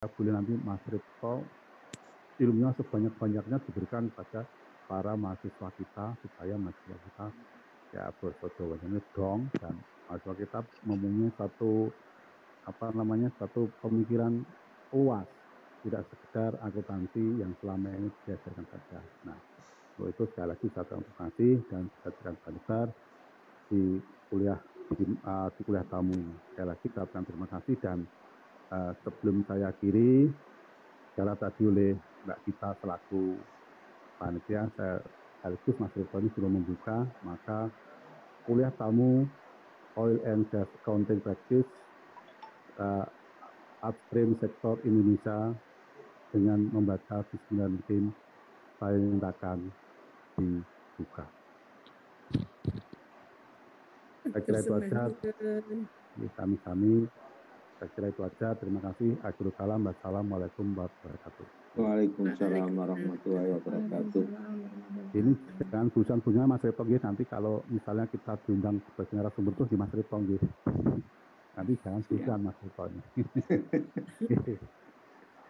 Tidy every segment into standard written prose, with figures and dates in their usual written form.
boleh nanti Mas Ripto ilmunya sebanyak-banyaknya diberikan pada para mahasiswa kita supaya mahasiswa kita ya bersodowannya dong dan mahasiswa kita mempunyai satu satu pemikiran luas, tidak sekedar akuntansi yang selama ini diajarkan saja. Nah, untuk itu sekali lagi saya terima kasih dan saya besar di kuliah tamu ini. Sekali lagi saya terima kasih dan sebelum saya akhiri, secara tadi oleh Mbak Gita selaku panitia, saya sekaligus Mas Rifto ini sudah membuka, maka kuliah tamu Oil and Gas Accounting Practice Upstream Sektor Indonesia dengan membaca Bismillahirrahmanirrahim, saya mintakan dibuka. Saya kira itu aja. Kami saya kira itu aja. Terima kasih. Akhirul kalam. Wassalamualaikum warahmatullahi wabarakatuh. Waalaikumsalam warahmatullahi wabarakatuh. Ini jangan busan-busan Mas Ripto, nanti kalau misalnya kita diundang sebagai narasumber terus di Mas Ripto, nanti jangan busan Mas Ripto ini.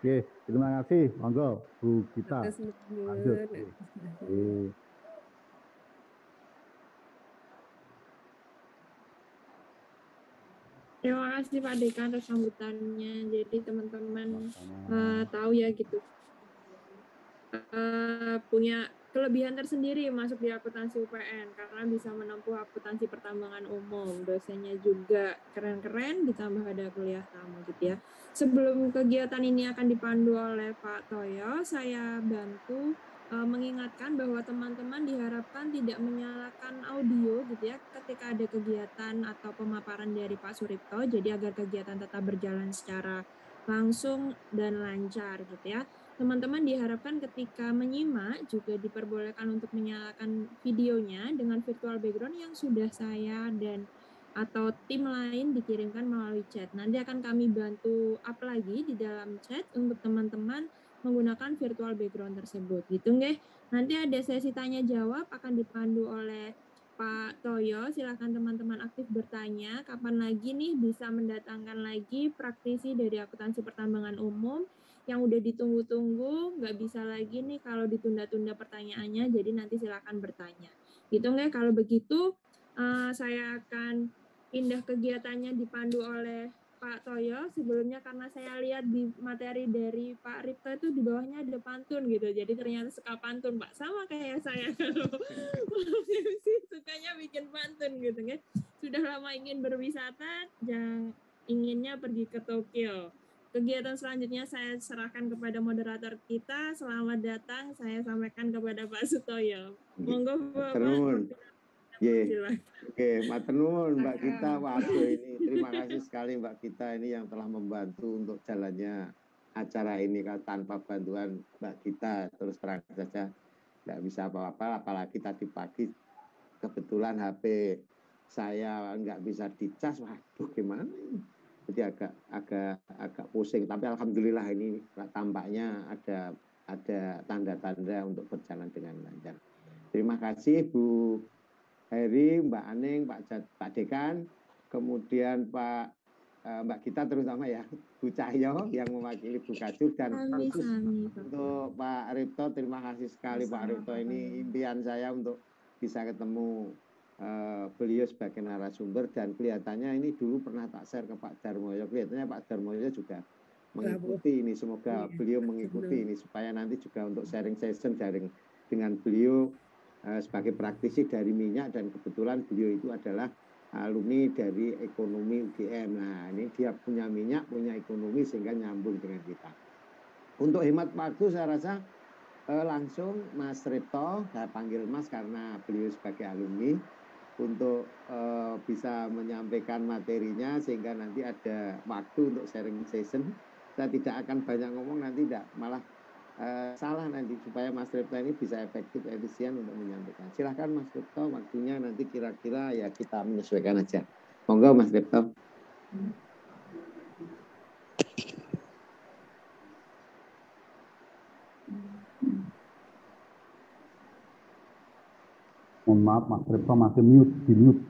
Oke, terima kasih. Monggo Bu Gita. Lanjut. Terima kasih Pak Dekan atas sambutannya. Jadi teman-teman tahu ya gitu. Punya kelebihan tersendiri masuk di akuntansi UPN karena bisa menempuh akuntansi pertambangan umum. Dosennya juga keren-keren, ditambah ada kuliah tamu gitu ya. Sebelum kegiatan ini akan dipandu oleh Pak Toyo, saya bantu mengingatkan bahwa teman-teman diharapkan tidak menyalakan audio gitu ya ketika ada kegiatan atau pemaparan dari Pak Suripto, jadi agar kegiatan tetap berjalan secara langsung dan lancar gitu ya. Teman-teman diharapkan ketika menyimak juga diperbolehkan untuk menyalakan videonya dengan virtual background yang sudah saya dan atau tim lain dikirimkan melalui chat. Nanti akan kami bantu up lagi di dalam chat untuk teman-teman menggunakan virtual background tersebut gitu nggih. Nanti ada sesi tanya jawab akan dipandu oleh Pak Toyo. Silakan teman-teman aktif bertanya kapan lagi nih bisa mendatangkan lagi praktisi dari akuntansi pertambangan umum yang udah ditunggu-tunggu, nggak bisa lagi nih kalau ditunda-tunda pertanyaannya, jadi nanti silakan bertanya. Gitu nggak? Kalau begitu saya akan pindah kegiatannya dipandu oleh Pak Toyo. Sebelumnya karena saya lihat di materi dari Pak Ripto itu di bawahnya ada pantun gitu. Jadi ternyata suka pantun, Pak. Sama kayak saya kalau sih sukanya bikin pantun gitu kan. Sudah lama ingin berwisata, inginnya pergi ke Tokyo. Kegiatan selanjutnya saya serahkan kepada moderator kita. Selamat datang, saya sampaikan kepada Pak Sutoyo. Monggo Bapak. Oke, matur nuwun Mbak Gita. Waduh ini terima kasih sekali Mbak Gita ini yang telah membantu untuk jalannya acara ini. Tanpa bantuan Mbak Gita terus terang saja nggak bisa apa-apa. Apalagi tadi pagi kebetulan HP saya nggak bisa dicas. Waduh gimana ini? Jadi agak pusing. Tapi alhamdulillah ini tampaknya ada tanda-tanda untuk berjalan dengan lancar. Terima kasih Bu Heri, Mbak Aning, Pak Dekan, kemudian Mbak Gita terutama ya, Bu Cahyo yang mewakili Bu Kaju, dan khusus untuk Pak Ripto, terima kasih sekali Pak Ripto. Ini impian saya untuk bisa ketemu beliau sebagai narasumber, dan kelihatannya ini dulu pernah tak share ke Pak Darmoyo, kelihatannya Pak Darmoyo juga mengikuti ini, semoga beliau mengikuti ini supaya nanti juga untuk sharing session dengan beliau sebagai praktisi dari minyak, dan kebetulan beliau itu adalah alumni dari ekonomi UGM. Nah ini dia punya minyak, punya ekonomi sehingga nyambung dengan kita. Untuk hemat waktu saya rasa langsung Mas Ripto, saya panggil Mas karena beliau sebagai alumni, untuk bisa menyampaikan materinya sehingga nanti ada waktu untuk sharing session. Saya tidak akan banyak ngomong, nanti tidak malah salah nanti, supaya Mas Ripto ini bisa efektif, efisien untuk menyampaikan. Silahkan Mas Ripto, waktunya nanti kira-kira ya kita menyesuaikan aja. Monggo Mas Ripto. Mohon maaf Mas Ripto masih di mute.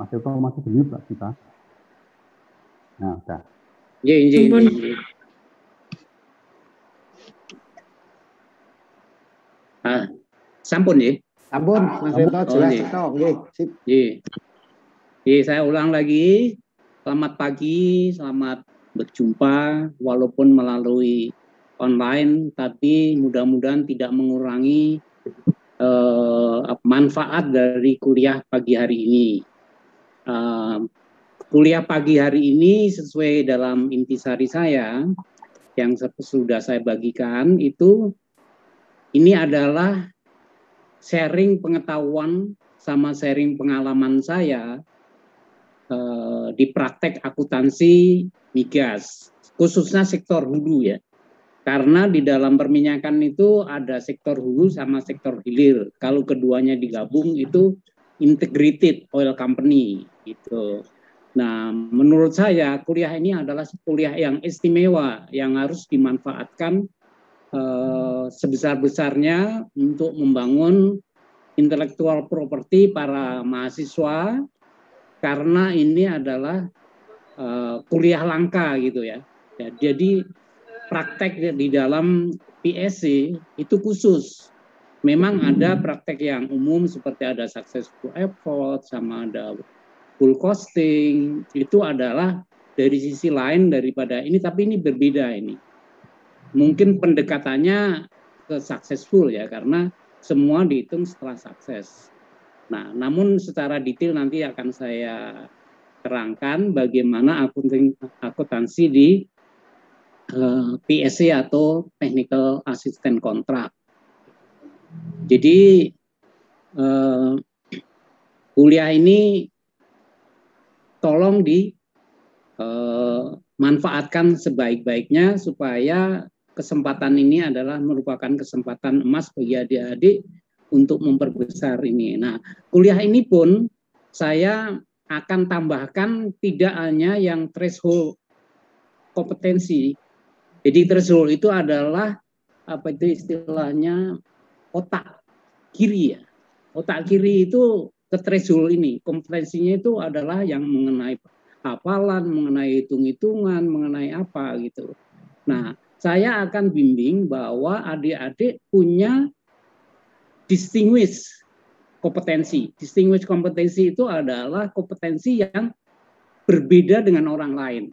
Mas Ripto masih di mute Mbak kita. Nah, udah. Ampun. Sampun ya. Ampun, Mas Rito jelas tok nggih. Sip. Saya ulang lagi. Selamat pagi, selamat berjumpa walaupun melalui online, tapi mudah-mudahan tidak mengurangi manfaat dari kuliah pagi hari ini. Kuliah pagi hari ini sesuai dalam intisari saya yang sudah saya bagikan itu, ini adalah sharing pengetahuan sama sharing pengalaman saya di praktek akuntansi migas, khususnya sektor hulu ya. Karena di dalam perminyakan itu ada sektor hulu sama sektor hilir. Kalau keduanya digabung itu integrated oil company gitu. Nah, menurut saya kuliah ini adalah kuliah yang istimewa yang harus dimanfaatkan sebesar-besarnya untuk membangun intellectual property para mahasiswa, karena ini adalah kuliah langka gitu ya. Jadi praktek di dalam PSC itu khusus. Memang ada praktek yang umum seperti ada successful effort sama ada full costing, itu adalah dari sisi lain daripada ini, tapi ini berbeda ini. Mungkin pendekatannya ke successful ya, karena semua dihitung setelah sukses. Nah, namun secara detail nanti akan saya terangkan bagaimana akuntansi di PSC atau Technical Assistant Contract. Jadi kuliah ini tolong dimanfaatkan sebaik-baiknya supaya kesempatan ini adalah merupakan kesempatan emas bagi adik-adik untuk memperbesar ini. Nah, kuliah ini pun saya akan tambahkan tidak hanya yang threshold kompetensi. Jadi threshold itu adalah apa itu istilahnya otak kiri ya. Otak kiri itu ke threshold ini, kompetensinya itu adalah yang mengenai hafalan, mengenai hitung-hitungan, mengenai apa gitu. Nah, saya akan bimbing bahwa adik-adik punya distinguish kompetensi. Distinguish kompetensi itu adalah kompetensi yang berbeda dengan orang lain.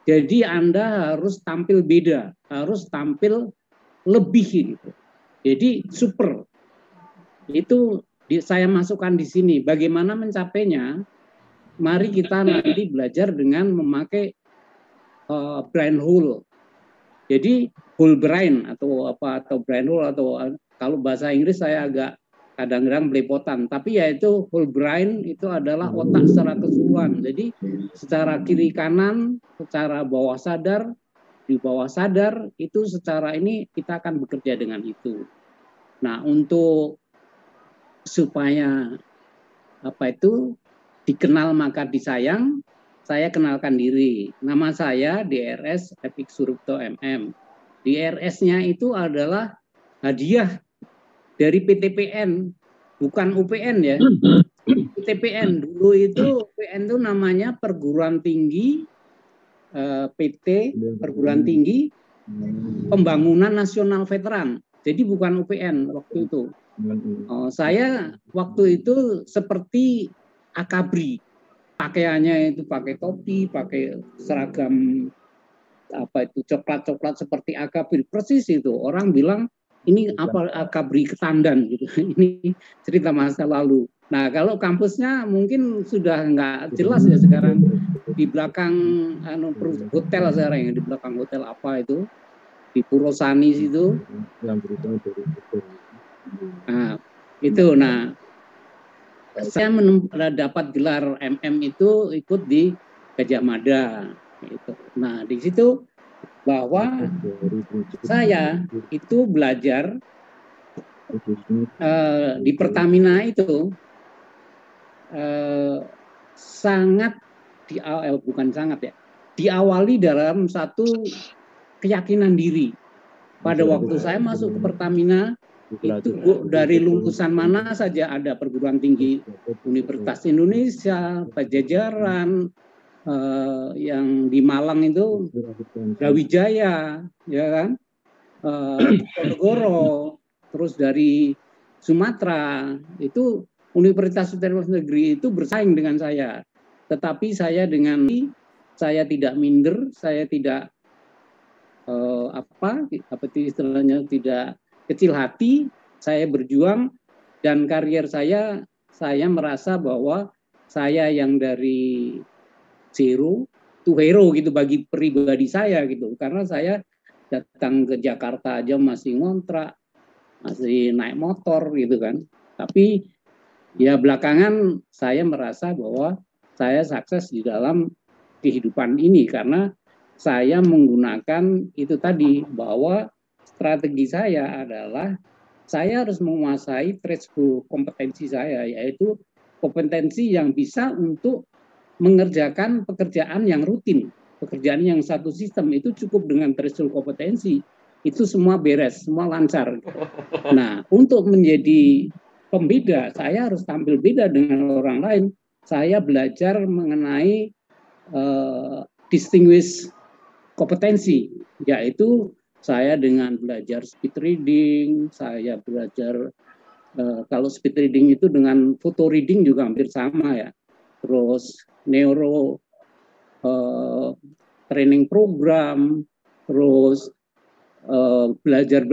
Jadi Anda harus tampil beda, harus tampil lebih gitu. Jadi super. Itu saya masukkan di sini. Bagaimana mencapainya? Mari kita nanti belajar dengan memakai brain hole. Jadi whole brain atau brain hole atau kalau bahasa Inggris saya agak kadang-kadang belepotan, tapi yaitu whole brain itu adalah otak secara keseluruhan. Jadi secara kiri kanan, secara bawah sadar, di bawah sadar itu secara ini kita akan bekerja dengan itu. Nah, untuk supaya dikenal maka disayang, saya kenalkan diri. Nama saya DRS Epik Surupto MM. DRS-nya itu adalah hadiah dari PTPN, bukan UPN ya. PTPN dulu itu UPN itu namanya Perguruan Tinggi PT Perguruan Tinggi Pembangunan Nasional Veteran. Jadi bukan UPN waktu itu. Saya waktu itu seperti akabri. Pakaiannya itu pakai topi, pakai seragam coklat-coklat seperti akabri. Persis itu. Orang bilang ini apa akabri ketandan gitu. Ini cerita masa lalu. Nah, kalau kampusnya mungkin sudah nggak jelas ya sekarang. Di belakang hotel sekarang, di belakang hotel apa itu? Di Purosani situ. Nah, itu. Nah, saya dapat gelar MM itu ikut di Gajah Mada. Gitu. Nah, di situ bahwa saya itu belajar di Pertamina itu sangat diawali dalam satu keyakinan diri. Pada waktu saya masuk ke Pertamina itu dari lulusan mana saja ada perguruan tinggi Universitas Indonesia, Pajajaran, yang di Malang itu Brawijaya, ya kan, Ponorogo, terus dari Sumatera itu Universitas Negeri itu bersaing dengan saya. Tetapi saya tidak minder, saya tidak apa istilahnya, tidak kecil hati, saya berjuang dan karier saya merasa bahwa saya yang dari zero to hero gitu bagi pribadi saya gitu, karena saya datang ke Jakarta aja masih ngontrak, masih naik motor gitu kan. Tapi ya belakangan saya merasa bahwa saya sukses di dalam kehidupan ini karena saya menggunakan itu tadi, bahwa strategi saya adalah saya harus menguasai threshold kompetensi saya, yaitu kompetensi yang bisa untuk mengerjakan pekerjaan yang rutin, pekerjaan yang satu sistem itu cukup dengan threshold kompetensi, itu semua beres, semua lancar. Nah, untuk menjadi pembeda, saya harus tampil beda dengan orang lain. Saya belajar mengenai distinguish kompetensi, yaitu saya dengan belajar speed reading, saya belajar kalau speed reading itu dengan photo reading juga hampir sama ya. Terus neuro training program, terus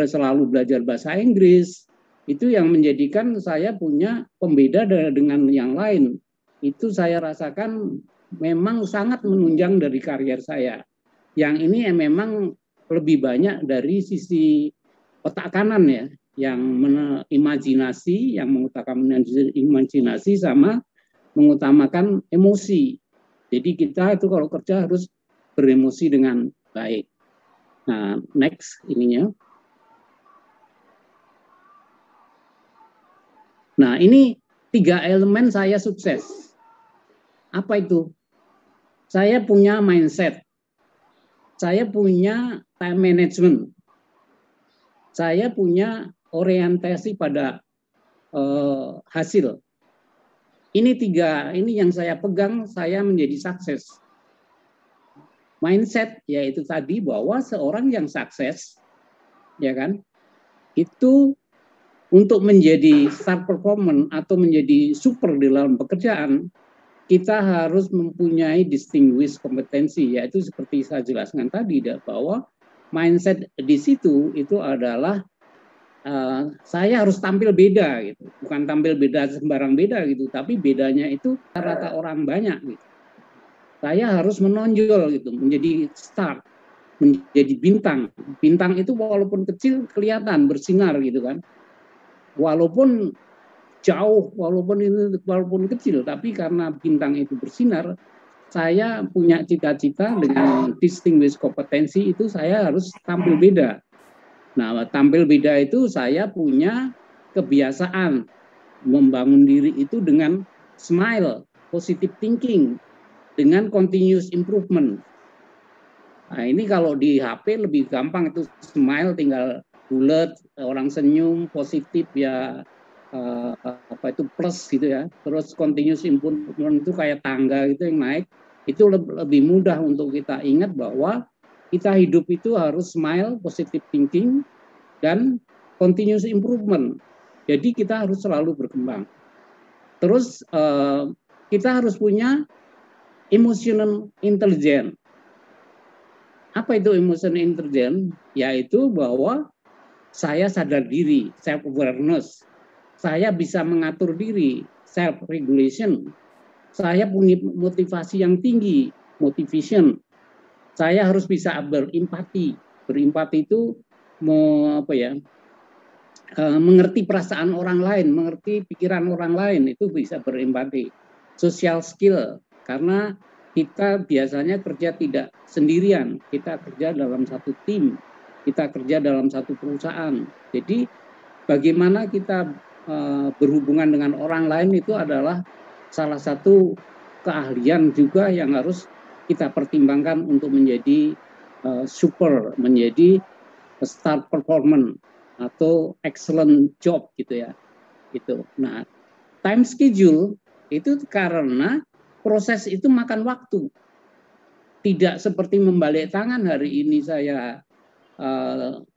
selalu belajar bahasa Inggris, itu yang menjadikan saya punya pembeda dengan yang lain. Itu saya rasakan memang sangat menunjang dari karier saya. Yang ini memang lebih banyak dari sisi otak kanan ya, yang imajinasi, yang mengutamakan imajinasi sama mengutamakan emosi. Jadi kita itu kalau kerja harus beremosi dengan baik. Nah, next ininya. Nah, ini 3 elemen saya sukses. Apa itu? Saya punya mindset. Saya punya time management. Saya punya orientasi pada hasil. Ini 3, ini yang saya pegang, saya menjadi sukses. Mindset, yaitu tadi bahwa seorang yang sukses, ya kan, itu untuk menjadi star performer atau menjadi super di dalam pekerjaan, kita harus mempunyai distinguish kompetensi, yaitu seperti saya jelaskan tadi, bahwa mindset di situ itu adalah saya harus tampil beda gitu, bukan tampil beda sembarang beda gitu, tapi bedanya itu rata orang banyak gitu. Saya harus menonjol gitu, menjadi star, menjadi bintang. Bintang itu walaupun kecil kelihatan bersinar gitu kan, walaupun jauh, walaupun kecil, tapi karena bintang itu bersinar, saya punya cita-cita dengan distinguish kompetensi itu saya harus tampil beda. Nah, tampil beda itu saya punya kebiasaan membangun diri itu dengan smile, positive thinking, dengan continuous improvement. Nah, ini kalau di HP lebih gampang, itu smile tinggal bulat, orang senyum, positif ya, apa itu plus gitu ya. Terus continuous improvement itu kayak tangga gitu yang naik, itu lebih mudah untuk kita ingat bahwa kita hidup itu harus smile, positive thinking, dan continuous improvement. Jadi kita harus selalu berkembang. Terus kita harus punya emotional intelligence. Apa itu emotional intelligence? Yaitu bahwa saya sadar diri, self awareness. Saya bisa mengatur diri, self-regulation. Saya punya motivasi yang tinggi, motivation. Saya harus bisa berempati. Berempati itu mengerti perasaan orang lain, mengerti pikiran orang lain, itu bisa berempati. Social skill, karena kita biasanya kerja tidak sendirian, kita kerja dalam satu tim, kita kerja dalam satu perusahaan. Jadi bagaimana kita berhubungan dengan orang lain itu adalah salah satu keahlian juga yang harus kita pertimbangkan untuk menjadi super, menjadi star performance atau excellent job gitu ya. Gitu. Nah, time schedule itu karena proses itu makan waktu. tidak seperti membalik tangan hari ini saya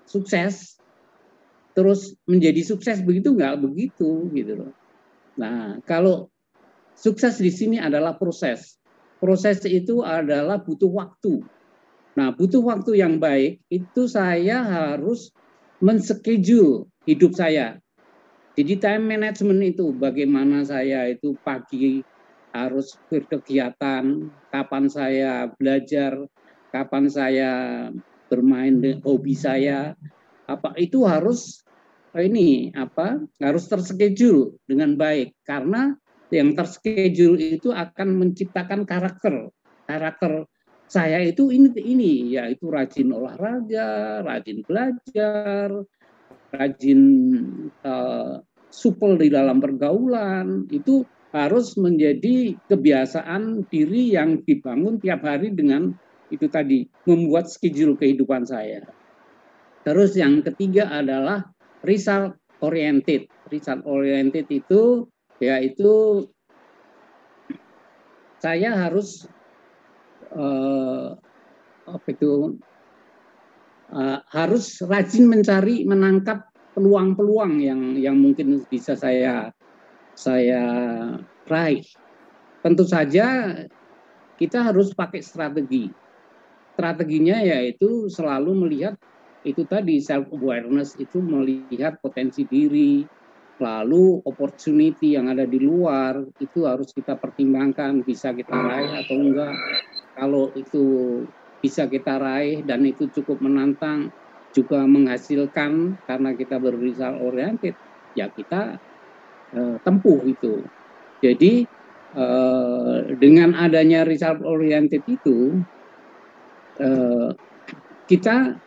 sukses, terus menjadi sukses begitu, nggak begitu gitu loh. Nah, kalau sukses di sini adalah proses. Proses itu adalah butuh waktu. Nah, butuh waktu yang baik itu saya harus men-schedule hidup saya. Jadi time management itu bagaimana saya itu pagi harus berkegiatan, kapan saya belajar, kapan saya bermain hobi saya, apa itu harus harus terschedule dengan baik, karena yang terschedule itu akan menciptakan karakter saya itu ini yaitu rajin olahraga, rajin belajar, rajin supel di dalam pergaulan, itu harus menjadi kebiasaan diri yang dibangun tiap hari dengan itu tadi, membuat schedule kehidupan saya. Terus yang ketiga adalah result oriented. Result oriented itu yaitu saya harus harus rajin menangkap peluang-peluang yang mungkin bisa saya raih. Tentu saja kita harus pakai strategi. Strateginya yaitu selalu melihat itu tadi, self awareness, itu melihat potensi diri, lalu opportunity yang ada di luar itu harus kita pertimbangkan, bisa kita raih atau enggak. Kalau itu bisa kita raih dan itu cukup menantang, juga menghasilkan karena kita result oriented, ya kita tempuh itu. Jadi dengan adanya result oriented itu kita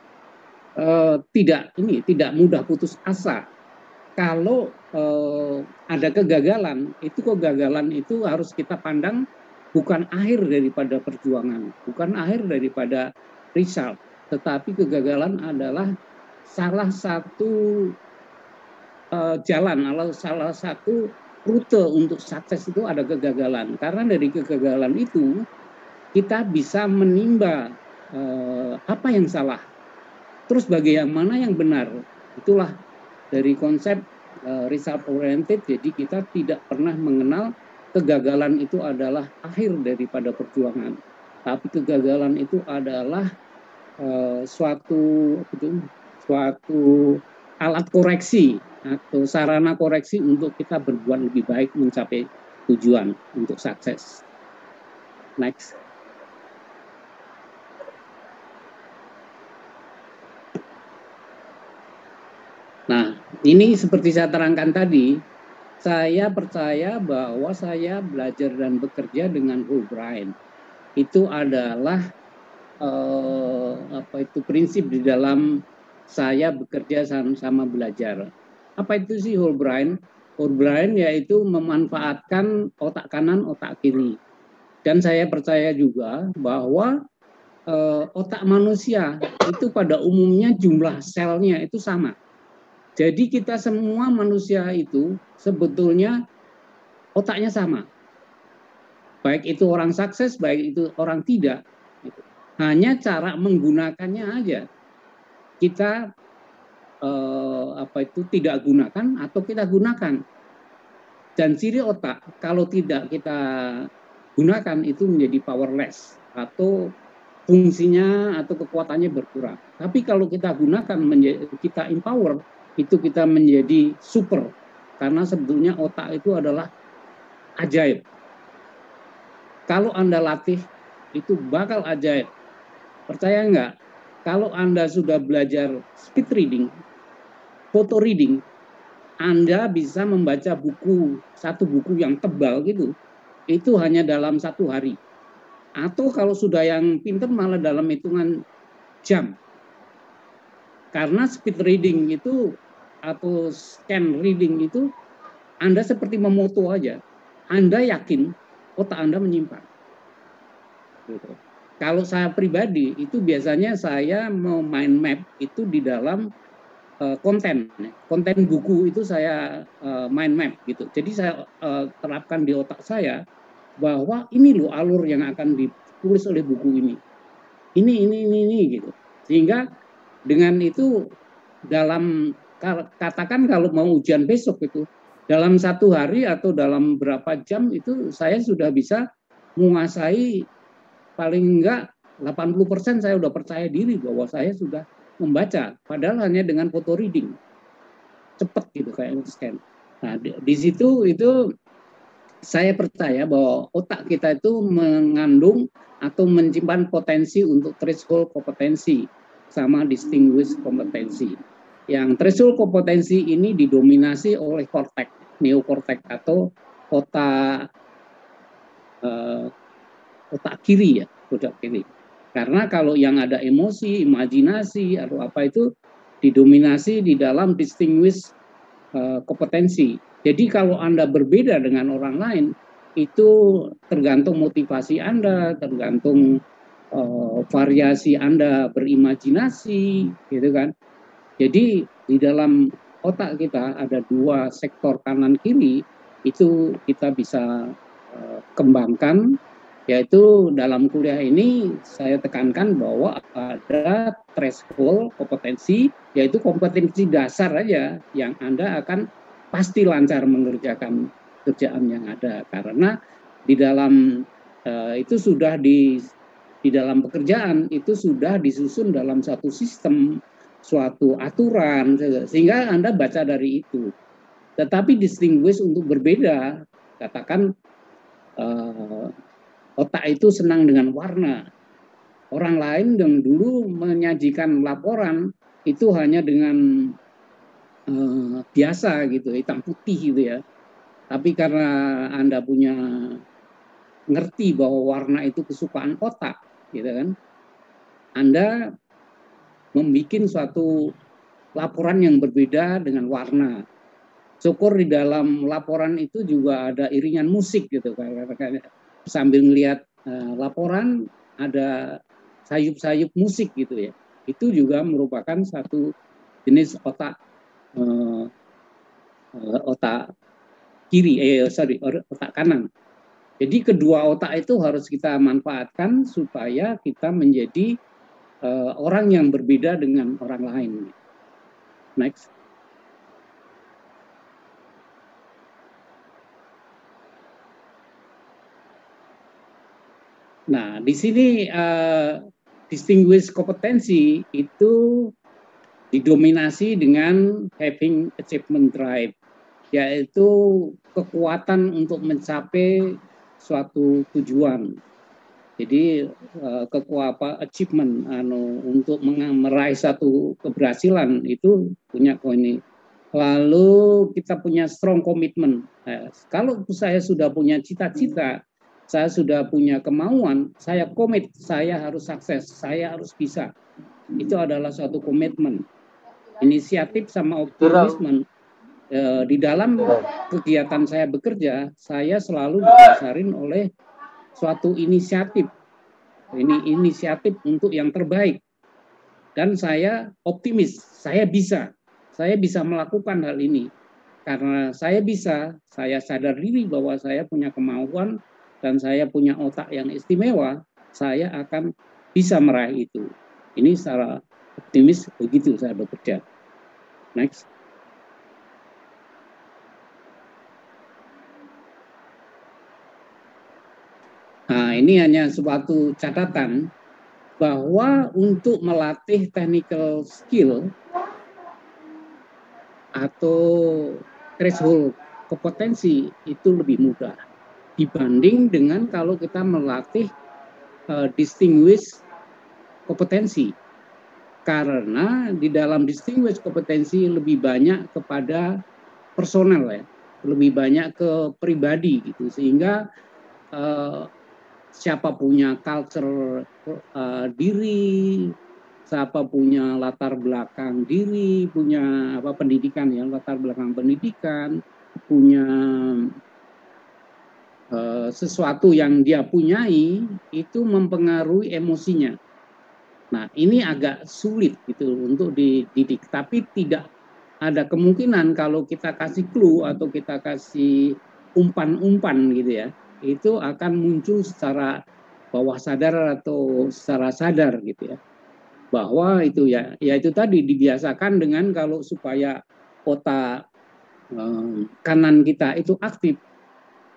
tidak mudah putus asa. Kalau ada kegagalan itu harus kita pandang bukan akhir daripada perjuangan, bukan akhir daripada result, tetapi kegagalan adalah salah satu jalan, atau salah satu rute untuk sukses. Itu ada kegagalan, karena dari kegagalan itu kita bisa menimba apa yang salah, terus bagaimana yang benar. Itulah dari konsep result oriented. Jadi kita tidak pernah mengenal kegagalan itu adalah akhir daripada perjuangan, tapi kegagalan itu adalah suatu alat koreksi atau sarana koreksi untuk kita berbuat lebih baik mencapai tujuan untuk sukses. Next. Nah, ini seperti saya terangkan tadi, saya percaya bahwa saya belajar dan bekerja dengan whole brain. Itu adalah prinsip di dalam saya bekerja sama belajar. Apa itu sih whole brain? Whole brain yaitu memanfaatkan otak kanan, otak kiri. Dan saya percaya juga bahwa otak manusia itu pada umumnya jumlah selnya itu sama. Jadi kita semua manusia itu sebetulnya otaknya sama. Baik itu orang sukses, baik itu orang tidak. Hanya cara menggunakannya aja. Kita tidak gunakan atau kita gunakan. Dan ciri otak kalau tidak kita gunakan itu menjadi powerless, atau fungsinya atau kekuatannya berkurang. Tapi kalau kita gunakan, kita empower, itu kita menjadi super, karena sebetulnya otak itu adalah ajaib. Kalau Anda latih, itu bakal ajaib. Percaya nggak? Kalau Anda sudah belajar speed reading, photo reading, Anda bisa membaca satu buku yang tebal gitu, itu hanya dalam 1 hari. Atau kalau sudah yang pintar malah dalam hitungan jam. Karena speed reading itu atau scan reading itu Anda seperti memoto aja. Anda yakin otak Anda menyimpan. Gitu. Kalau saya pribadi itu biasanya saya mau mind map itu di dalam konten buku itu saya mind map gitu. Jadi saya terapkan di otak saya bahwa ini loh alur yang akan ditulis oleh buku ini. ini gitu. Sehingga dengan itu katakan kalau mau ujian besok itu dalam 1 hari atau dalam berapa jam itu saya sudah bisa menguasai paling enggak 80% saya udah percaya diri bahwa saya sudah membaca, padahal hanya dengan photo reading. Cepet gitu kayak scan. Nah, di situ itu saya percaya bahwa otak kita itu mengandung atau menyimpan potensi untuk threshold kompetensi sama distinguished kompetensi. Yang threshold kompetensi ini didominasi oleh korteks, neokorteks atau otak kiri ya, otak kiri. Karena kalau yang ada emosi, imajinasi atau apa itu didominasi di dalam distinguished kompetensi. Jadi kalau Anda berbeda dengan orang lain, itu tergantung motivasi Anda, tergantung variasi Anda berimajinasi, gitu kan. Jadi di dalam otak kita ada 2 sektor kanan kiri, itu kita bisa kembangkan, yaitu dalam kuliah ini saya tekankan bahwa ada threshold kompetensi, yaitu kompetensi dasar aja yang Anda akan pasti lancar mengerjakan kerjaan yang ada, karena di dalam itu sudah di dalam pekerjaan itu sudah disusun dalam satu sistem, suatu aturan, sehingga Anda baca dari itu. Tetapi distinguish untuk berbeda, katakan otak itu senang dengan warna. Orang lain yang dulu menyajikan laporan itu hanya dengan biasa gitu, hitam putih gitu ya. Tapi karena Anda punya ngerti bahwa warna itu kesukaan otak, gitu kan, Anda membuat suatu laporan yang berbeda dengan warna. Syukur di dalam laporan itu juga ada iringan musik gitu, sambil melihat laporan ada sayup-sayup musik gitu ya. Itu juga merupakan satu jenis otak kiri, otak kanan. Jadi kedua otak itu harus kita manfaatkan supaya kita menjadi orang yang berbeda dengan orang lain. Next. Nah, di sini distinguished kompetensi itu didominasi dengan having achievement drive, yaitu kekuatan untuk mencapai suatu tujuan. Jadi achievement untuk meraih satu keberhasilan itu punya ini. Lalu kita punya strong commitment. Kalau saya sudah punya cita-cita, saya sudah punya kemauan, saya komit, saya harus sukses, saya harus bisa. Itu adalah suatu komitmen. Inisiatif sama optimisme. Di dalam kegiatan saya bekerja, saya selalu didasarin oleh suatu inisiatif. Ini inisiatif untuk yang terbaik. Dan saya optimis, saya bisa melakukan hal ini. Karena saya bisa, saya sadar diri bahwa saya punya kemauan dan saya punya otak yang istimewa, saya akan bisa meraih itu. Ini secara optimis begitu saya bekerja. Next. Nah, ini hanya suatu catatan bahwa untuk melatih technical skill atau threshold kompetensi itu lebih mudah dibanding dengan kalau kita melatih distinguished kompetensi. Karena di dalam distinguished kompetensi lebih banyak kepada personal ya, lebih banyak ke pribadi gitu, sehingga siapa punya culture diri, siapa punya latar belakang diri, punya pendidikan ya, latar belakang pendidikan, punya sesuatu yang dia punyai itu mempengaruhi emosinya. Nah, ini agak sulit gitu untuk dididik, tapi tidak ada kemungkinan kalau kita kasih clue atau kita kasih umpan-umpan gitu ya, itu akan muncul secara bawah sadar atau secara sadar gitu ya, bahwa itu ya itu tadi dibiasakan dengan kalau supaya otak kanan kita itu aktif,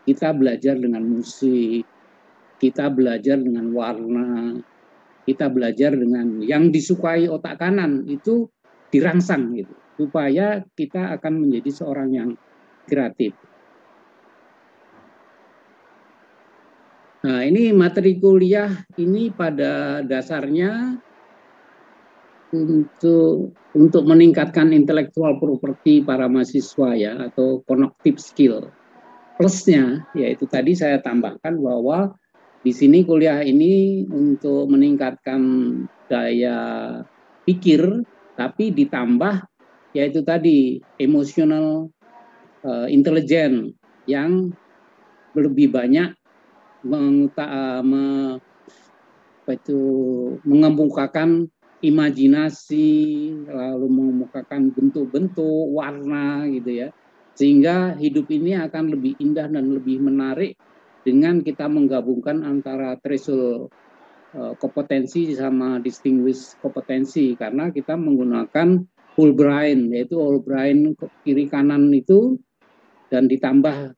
kita belajar dengan musik, kita belajar dengan warna, kita belajar dengan yang disukai otak kanan itu dirangsang gitu, supaya kita akan menjadi seorang yang kreatif. Nah, ini materi kuliah ini pada dasarnya untuk meningkatkan intellectual property para mahasiswa ya, atau cognitive skill. Plusnya yaitu tadi saya tambahkan bahwa di sini kuliah ini untuk meningkatkan daya pikir, tapi ditambah yaitu tadi emotional intelligence yang lebih banyak mengemukakan imajinasi, lalu mengemukakan bentuk-bentuk, warna gitu ya, sehingga hidup ini akan lebih indah dan lebih menarik dengan kita menggabungkan antara threshold kompetensi sama distinguished kompetensi, karena kita menggunakan whole brain, yaitu whole brain kiri kanan itu, dan ditambah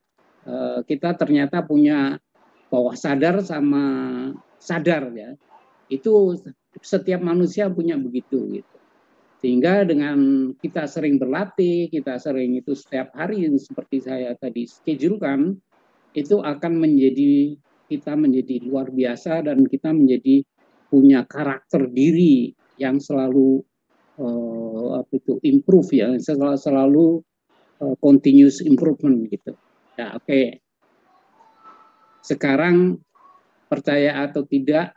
kita ternyata punya bawah sadar sama sadar ya, itu setiap manusia punya begitu gitu. Sehingga dengan kita sering berlatih, kita sering itu setiap hari seperti saya tadi schedulekan, itu akan menjadi kita menjadi luar biasa, dan kita menjadi punya karakter diri yang selalu improve ya, selalu continuous improvement gitu. Ya, oke. Sekarang percaya atau tidak,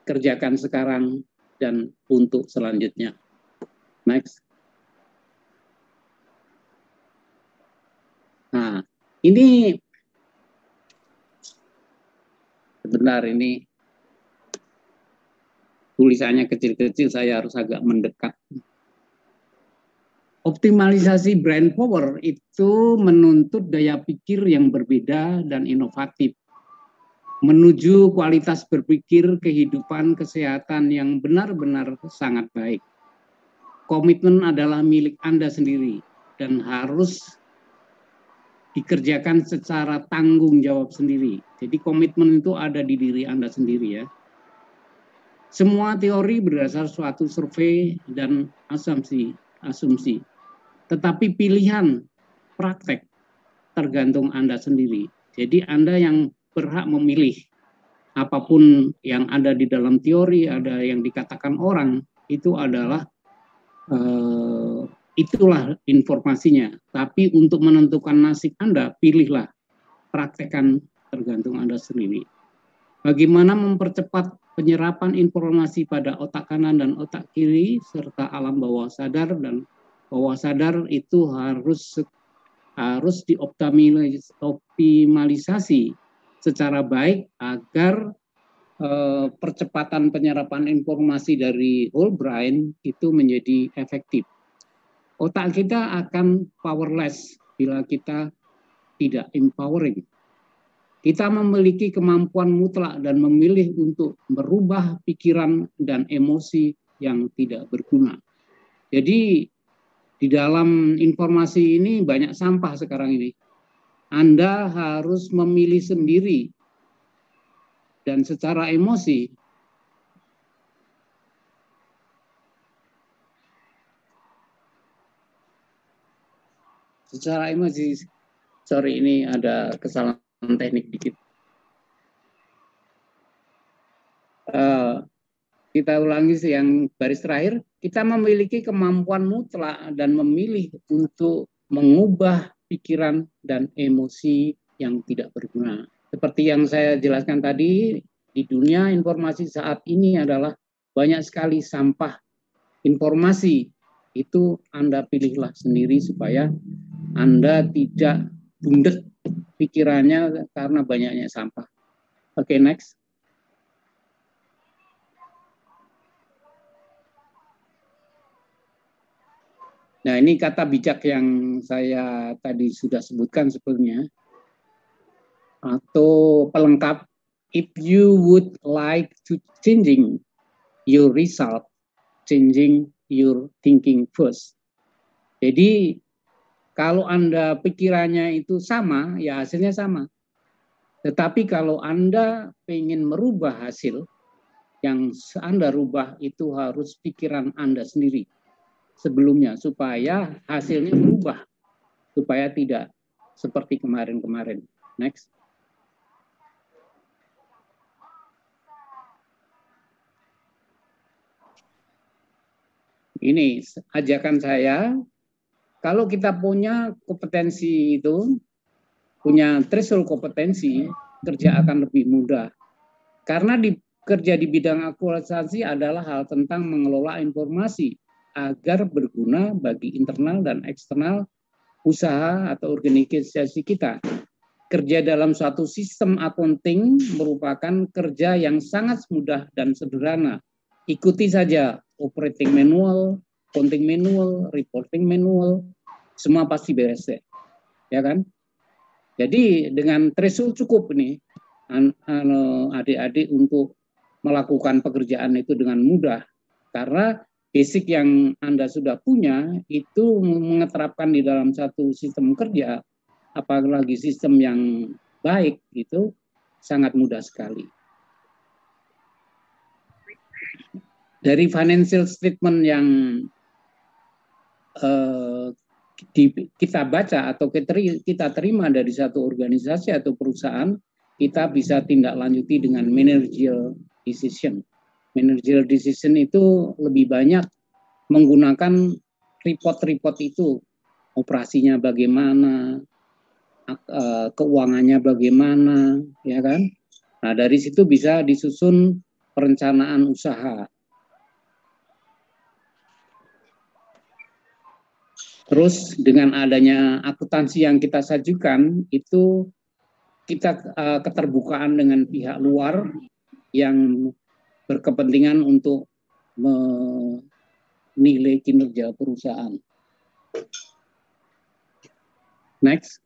kerjakan sekarang dan untuk selanjutnya. Next. Nah, ini sebentar, ini tulisannya kecil-kecil, saya harus agak mendekat. Optimalisasi brain power itu menuntut daya pikir yang berbeda dan inovatif, menuju kualitas berpikir, kehidupan, kesehatan yang benar-benar sangat baik. Komitmen adalah milik Anda sendiri dan harus dikerjakan secara tanggung jawab sendiri. Jadi komitmen itu ada di diri Anda sendiri ya. Semua teori berdasar suatu survei dan asumsi. Tetapi pilihan praktek tergantung Anda sendiri. Jadi Anda yang berhak memilih. Apapun yang ada di dalam teori, ada yang dikatakan orang, itu adalah itulah informasinya. Tapi untuk menentukan nasib Anda, pilihlah, praktekkan, tergantung Anda sendiri. Bagaimana mempercepat penyerapan informasi pada otak kanan dan otak kiri, serta alam bawah sadar, dan bawah sadar itu harus dioptimalisasi secara baik agar percepatan penyerapan informasi dari whole brain itu menjadi efektif. Otak kita akan powerless bila kita tidak empowering. Kita memiliki kemampuan mutlak dan memilih untuk merubah pikiran dan emosi yang tidak berguna. Jadi di dalam informasi ini banyak sampah sekarang ini. Anda harus memilih sendiri dan secara emosi. Secara emosi, sorry ini ada kesalahan teknik dikit. Kita ulangi yang baris terakhir. Kita memiliki kemampuan mutlak dan memilih untuk mengubah pikiran dan emosi yang tidak berguna. Seperti yang saya jelaskan tadi, di dunia informasi saat ini adalah banyak sekali sampah informasi. Itu Anda pilihlah sendiri supaya Anda tidak bundet pikirannya karena banyaknya sampah. Oke, next. Nah, ini kata bijak yang saya tadi sudah sebutkan sebelumnya, atau pelengkap if you would like to changing your result, changing your thinking first. Jadi kalau Anda pikirannya itu sama, ya hasilnya sama. Tetapi kalau Anda ingin merubah hasil, yang Anda rubah itu harus pikiran Anda sendiri sebelumnya, supaya hasilnya berubah, supaya tidak seperti kemarin-kemarin. Next. Ini ajakan saya, kalau kita punya kompetensi itu, punya threshold kompetensi, kerja akan lebih mudah. Karena kerja di bidang akuntansi adalah hal tentang mengelola informasi agar berguna bagi internal dan eksternal usaha atau organisasi kita. Kerja dalam suatu sistem accounting merupakan kerja yang sangat mudah dan sederhana. Ikuti saja operating manual, accounting manual, reporting manual, semua pasti beres deh. Ya kan? Jadi dengan threshold cukup nih adik-adik untuk melakukan pekerjaan itu dengan mudah. Karena basic yang Anda sudah punya itu mengeterapkan di dalam satu sistem kerja, apalagi sistem yang baik, itu sangat mudah sekali. Dari financial statement yang kita baca atau kita terima dari satu organisasi atau perusahaan, kita bisa tindak lanjuti dengan managerial decision. Managerial decision itu lebih banyak menggunakan report-report itu, operasinya bagaimana, keuangannya bagaimana, ya kan? Nah, dari situ bisa disusun perencanaan usaha. Terus dengan adanya akuntansi yang kita sajukan, itu kita keterbukaan dengan pihak luar yang berkepentingan untuk menilai kinerja perusahaan. Next.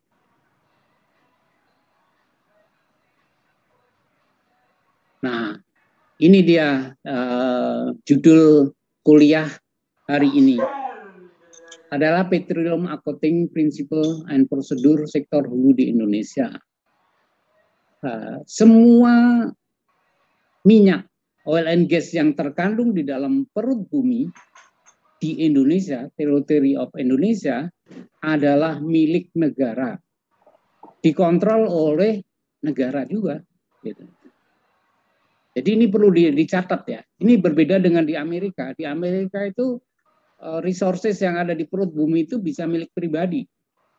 Nah, ini dia judul kuliah hari ini. Adalah Petroleum Accounting Principle and Procedure sektor hulu di Indonesia. Semua minyak, oil and gas yang terkandung di dalam perut bumi di Indonesia, territory of Indonesia, adalah milik negara. Dikontrol oleh negara juga. Gitu. Jadi ini perlu dicatat ya. Ini berbeda dengan di Amerika. Di Amerika itu resources yang ada di perut bumi itu bisa milik pribadi,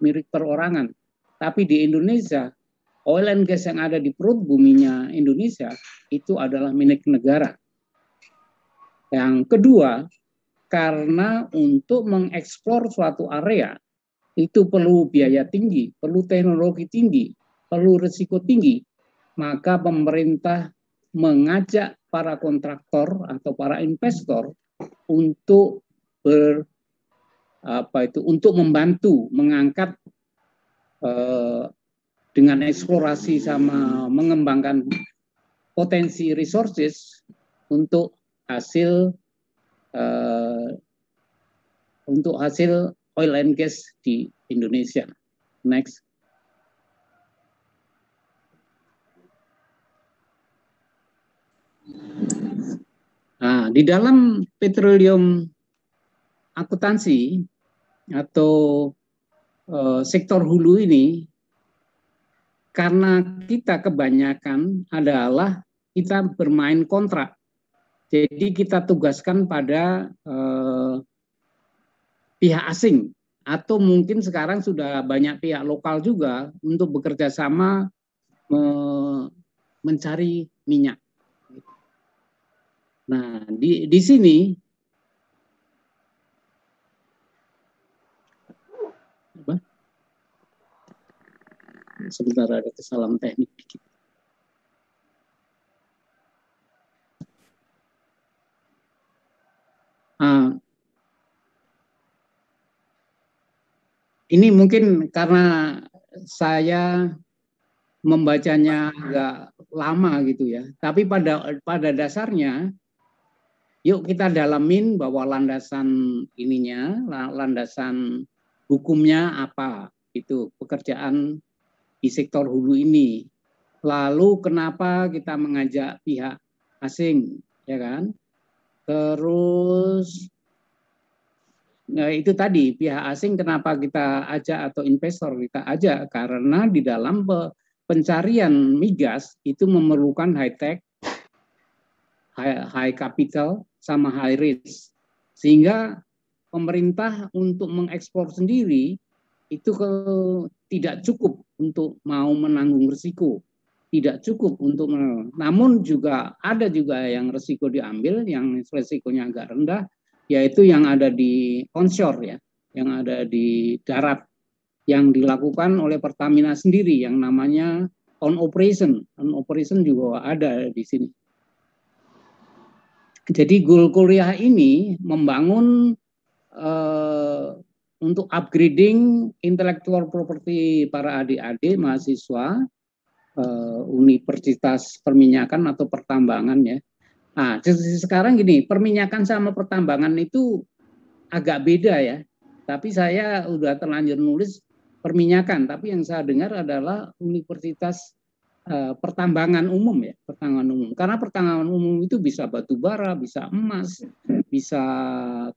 milik perorangan. Tapi di Indonesia, oil and gas yang ada di perut buminya Indonesia itu adalah milik negara. Yang kedua, karena untuk mengeksplor suatu area itu perlu biaya tinggi, perlu teknologi tinggi, perlu risiko tinggi, maka pemerintah mengajak para kontraktor atau para investor untuk untuk membantu mengangkat dengan eksplorasi sama mengembangkan potensi resources untuk hasil oil and gas di Indonesia. Next. Nah, di dalam petroleum akuntansi atau sektor hulu ini, karena kita kebanyakan adalah kita bermain kontrak. Jadi kita tugaskan pada pihak asing atau mungkin sekarang sudah banyak pihak lokal juga untuk bekerja sama mencari minyak. Nah, di sini sebentar, ada kesalahan teknik dikit. Ini mungkin karena saya membacanya agak lama gitu ya. Tapi pada dasarnya, yuk kita dalamin bahwa landasan ininya, landasan hukumnya apa, itu pekerjaan di sektor hulu ini. Lalu kenapa kita mengajak pihak asing, ya kan? Terus nah itu tadi pihak asing kenapa kita ajak atau investor kita ajak karena di dalam pencarian migas itu memerlukan high tech, high capital sama high risk, sehingga pemerintah untuk mengekspor sendiri itu tidak cukup untuk mau menanggung risiko, tidak cukup untuk namun juga ada juga yang risiko diambil, yang risikonya agak rendah, yaitu yang ada di onshore ya, yang ada di darat, yang dilakukan oleh Pertamina sendiri yang namanya on operation. On operation juga ada di sini. Jadi goal kuliah ini membangun untuk upgrading intellectual property para adik-adik mahasiswa Universitas Perminyakan atau Pertambangan ya. Nah, sekarang gini, perminyakan sama pertambangan itu agak beda ya. Tapi saya udah terlanjur nulis perminyakan, tapi yang saya dengar adalah Universitas Pertambangan Umum ya, pertambangan umum. Karena pertambangan umum itu bisa batu bara, bisa emas, bisa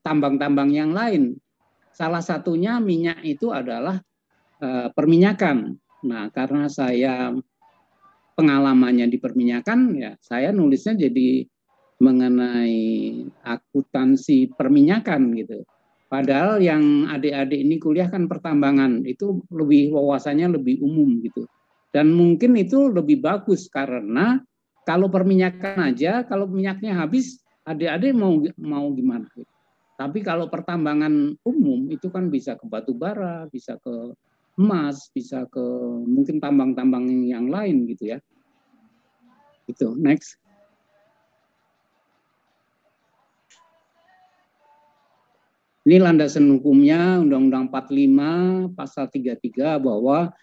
tambang-tambang yang lain. Salah satunya minyak itu adalah perminyakan. Nah, karena saya pengalamannya di perminyakan, ya saya nulisnya jadi mengenai akuntansi perminyakan gitu. Padahal yang adik-adik ini kuliah kan pertambangan, itu lebih wawasannya lebih umum gitu. Dan mungkin itu lebih bagus karena kalau perminyakan aja, kalau minyaknya habis, adik-adik mau gimana gitu. Tapi kalau pertambangan umum itu kan bisa ke batu bara, bisa ke emas, bisa ke mungkin tambang-tambang yang lain gitu ya. Itu, next. Ini landasan hukumnya Undang-Undang 45 Pasal 33 bahwa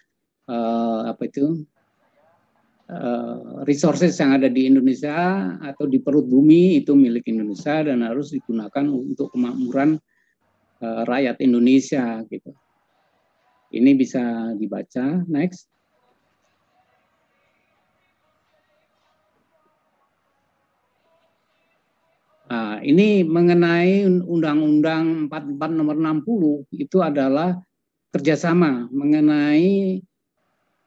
resources yang ada di Indonesia atau di perut bumi itu milik Indonesia dan harus digunakan untuk kemakmuran rakyat Indonesia gitu. Ini bisa dibaca, next. Nah, ini mengenai Undang-Undang 44 nomor 60 itu adalah kerjasama mengenai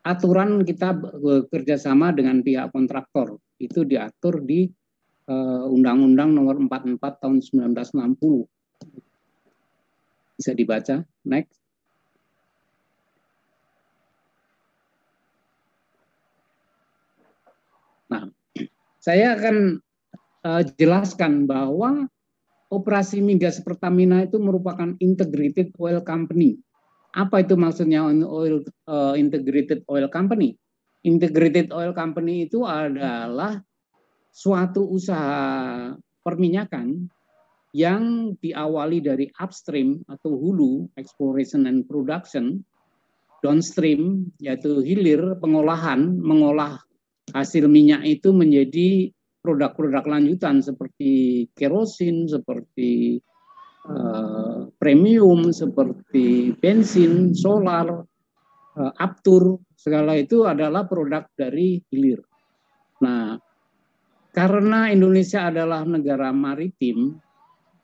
aturan kita kerjasama dengan pihak kontraktor. Itu diatur di Undang-Undang nomor 44 tahun 1960. Bisa dibaca, next. Nah, saya akan jelaskan bahwa operasi migas Pertamina itu merupakan integrated oil company. Apa itu maksudnya integrated oil company? Integrated oil company itu adalah suatu usaha perminyakan yang diawali dari upstream atau hulu, exploration and production, downstream yaitu hilir, pengolahan, mengolah hasil minyak itu menjadi produk-produk lanjutan seperti kerosin, seperti premium, seperti bensin, solar, aftur, segala itu adalah produk dari hilir. Nah, karena Indonesia adalah negara maritim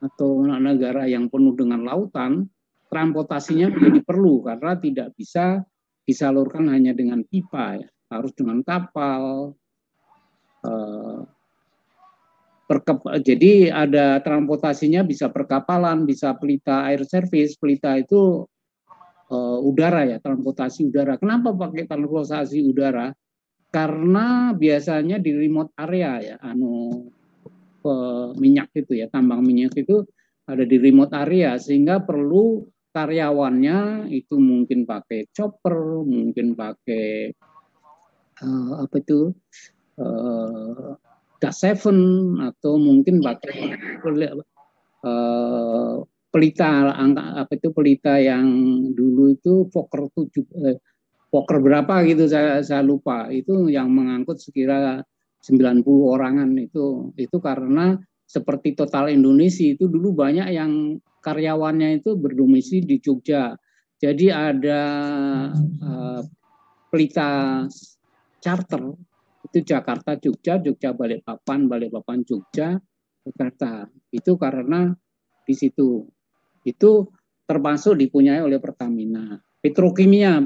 atau negara yang penuh dengan lautan, transportasinya menjadi perlu karena tidak bisa disalurkan hanya dengan pipa, ya. Harus dengan kapal. Jadi ada transportasinya bisa perkapalan, bisa pelita air service, pelita itu udara ya, transportasi udara. Kenapa pakai transportasi udara? Karena biasanya di remote area ya, minyak itu ya, tambang minyak itu ada di remote area sehingga perlu karyawannya itu mungkin pakai chopper, mungkin pakai DAS7 atau mungkin pakai pelita pelita yang dulu itu Fokker Fokker berapa gitu saya lupa, itu yang mengangkut sekira 90 orangan itu karena seperti Total Indonesia itu dulu banyak yang karyawannya itu berdomisili di Jogja. Jadi ada pelita charter itu Jakarta Jogja, Jogja Balikpapan, Balikpapan Jogja, Jakarta. Itu karena di situ itu termasuk dipunyai oleh Pertamina. Petrokimia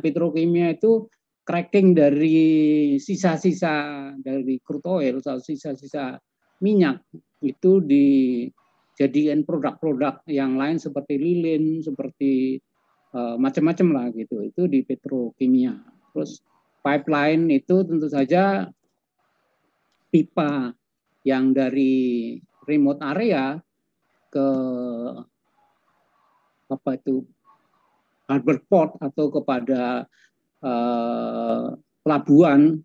itu cracking dari sisa-sisa dari crude oil, sisa-sisa minyak itu dijadikan produk-produk yang lain seperti lilin, seperti macam-macam lah gitu. Itu di petrokimia. Terus pipeline itu tentu saja pipa yang dari remote area ke apa itu harbor port atau kepada pelabuhan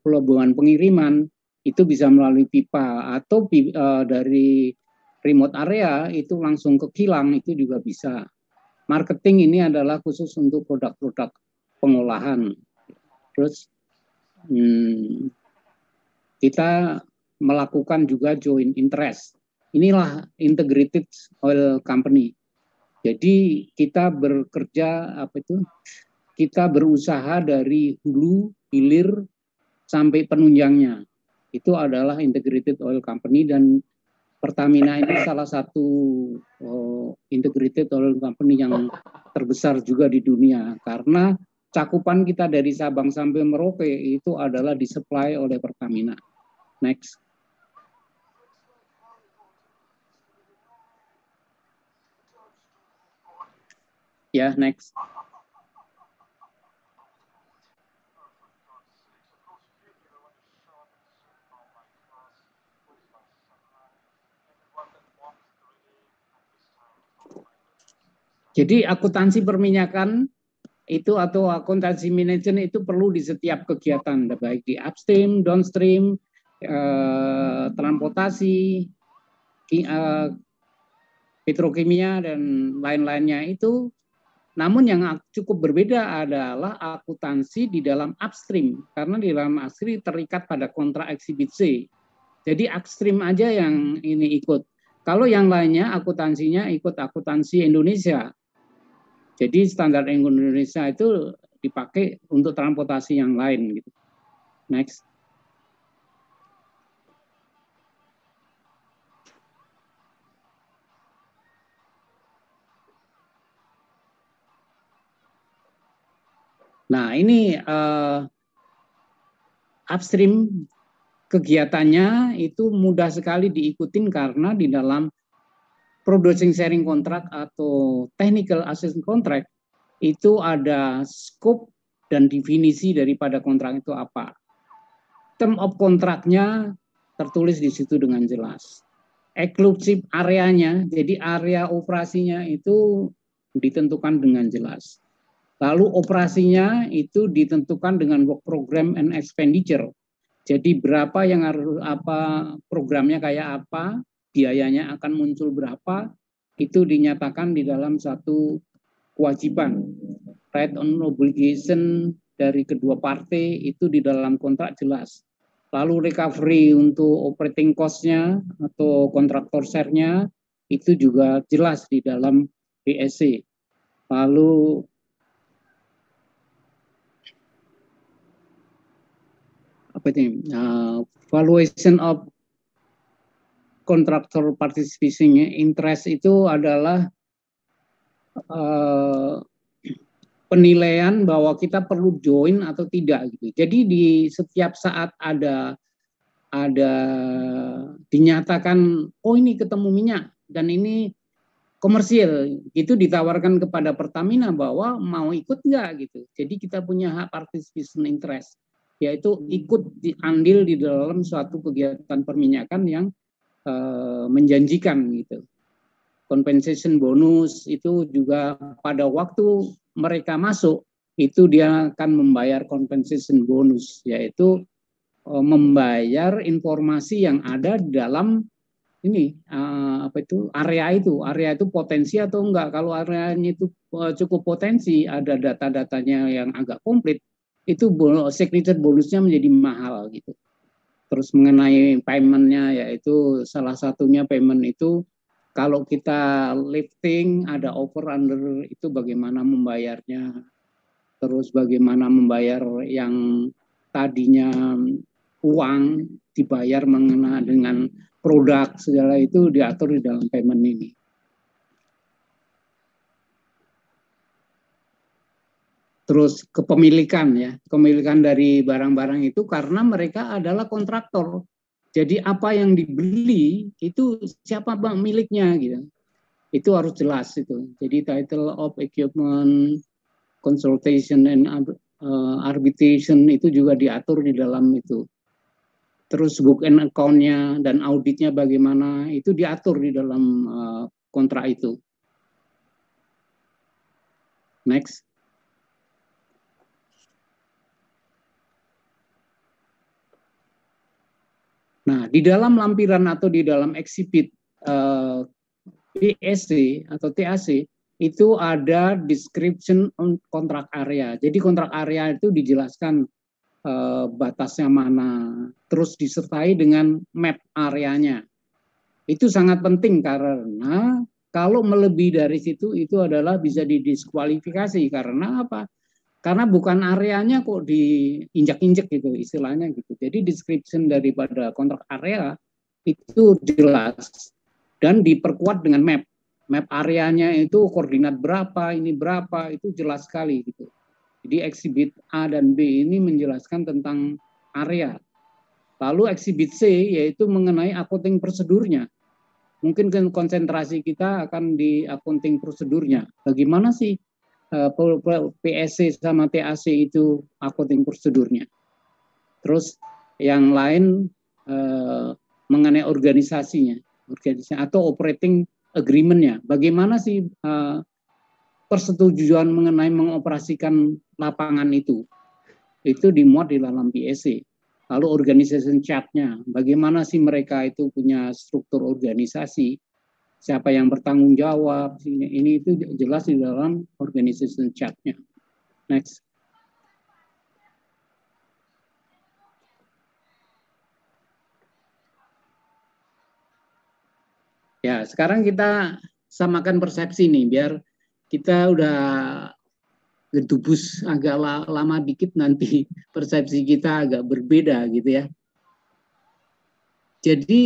pengiriman itu bisa melalui pipa atau dari remote area itu langsung ke kilang itu juga bisa. Marketing ini adalah khusus untuk produk-produk pengolahan. Terus kita melakukan juga joint interest. Inilah integrated oil company. Jadi kita bekerja kita berusaha dari hulu, hilir sampai penunjangnya. Itu adalah integrated oil company dan Pertamina ini salah satu integrated oil company yang terbesar juga di dunia karena cakupan kita dari Sabang sampai Merauke itu adalah disuplai oleh Pertamina. Next. Ya, next. Jadi akuntansi perminyakan itu atau akuntansi manajemen itu perlu di setiap kegiatan, baik di upstream, downstream, transportasi, petrokimia dan lain-lainnya itu. Namun yang cukup berbeda adalah akuntansi di dalam upstream, karena di dalam upstream terikat pada kontrak eksibit C. Jadi upstream aja yang ini ikut. Kalau yang lainnya akuntansinya ikut akuntansi Indonesia. Jadi standar Indonesia itu dipakai untuk transportasi yang lain gitu. Next. Nah, ini upstream kegiatannya itu mudah sekali diikutin karena di dalam producing sharing contract atau technical assistance contract itu ada scope dan definisi daripada kontrak itu apa. Term of kontraknya tertulis di situ dengan jelas. Exclusive areanya, jadi area operasinya itu ditentukan dengan jelas. Lalu operasinya itu ditentukan dengan work program and expenditure. Jadi berapa yang harus programnya kayak apa, biayanya akan muncul berapa, itu dinyatakan di dalam satu kewajiban. Right on obligation dari kedua partai itu di dalam kontrak jelas. Lalu recovery untuk operating cost-nya atau kontraktor share-nya itu juga jelas di dalam BSC. Lalu valuation of contractor participation interest itu adalah penilaian bahwa kita perlu join atau tidak gitu. Jadi di setiap saat ada dinyatakan oh ini ketemu minyak dan ini komersial, itu ditawarkan kepada Pertamina bahwa mau ikut enggak gitu. Jadi kita punya hak participation interest, yaitu ikut diambil di dalam suatu kegiatan perminyakan yang menjanjikan gitu. Compensation bonus itu juga pada waktu mereka masuk itu dia akan membayar compensation bonus, yaitu membayar informasi yang ada di dalam ini area itu potensi atau enggak. Kalau areanya itu cukup potensi, ada data-datanya yang agak komplit, itu signature bonusnya menjadi mahal gitu. Terus mengenai paymentnya, yaitu salah satunya payment itu kalau kita lifting ada over under itu bagaimana membayarnya, terus bagaimana membayar yang tadinya uang dibayar mengenai dengan produk segala itu diatur di dalam payment ini. Terus kepemilikan ya, kepemilikan dari barang-barang itu karena mereka adalah kontraktor. Jadi apa yang dibeli itu siapa bang miliknya gitu. Itu harus jelas itu. Jadi title of equipment, consultation and arbitration itu juga diatur di dalam itu. Terus book and account-nya dan auditnya bagaimana itu diatur di dalam kontrak itu. Next. Nah, di dalam lampiran atau di dalam exhibit PSC atau TAC itu ada description on kontrak area. Jadi kontrak area itu dijelaskan batasnya mana, terus disertai dengan map areanya. Itu sangat penting karena kalau melebihi dari situ itu adalah bisa didiskualifikasi. Karena apa? Karena bukan areanya kok diinjak-injak gitu istilahnya gitu. Jadi description daripada kontrak area itu jelas dan diperkuat dengan map. Map areanya itu koordinat berapa, ini berapa, itu jelas sekali gitu. Jadi exhibit A dan B ini menjelaskan tentang area. Lalu exhibit C yaitu mengenai accounting prosedurnya. Mungkin konsentrasi kita akan di accounting prosedurnya. Bagaimana sih PSC sama TAC itu accounting prosedurnya. Terus yang lain mengenai organisasi atau operating agreement-nya. Bagaimana sih persetujuan mengenai mengoperasikan lapangan itu. Itu dimuat di dalam PSC. Lalu organization chart-nya. Bagaimana sih mereka itu punya struktur organisasi. Siapa yang bertanggung jawab, ini itu jelas di dalam organization chart-nya. Next. Ya, sekarang kita samakan persepsi nih, biar kita udah gedubus agak lama dikit nanti persepsi kita agak berbeda gitu ya. Jadi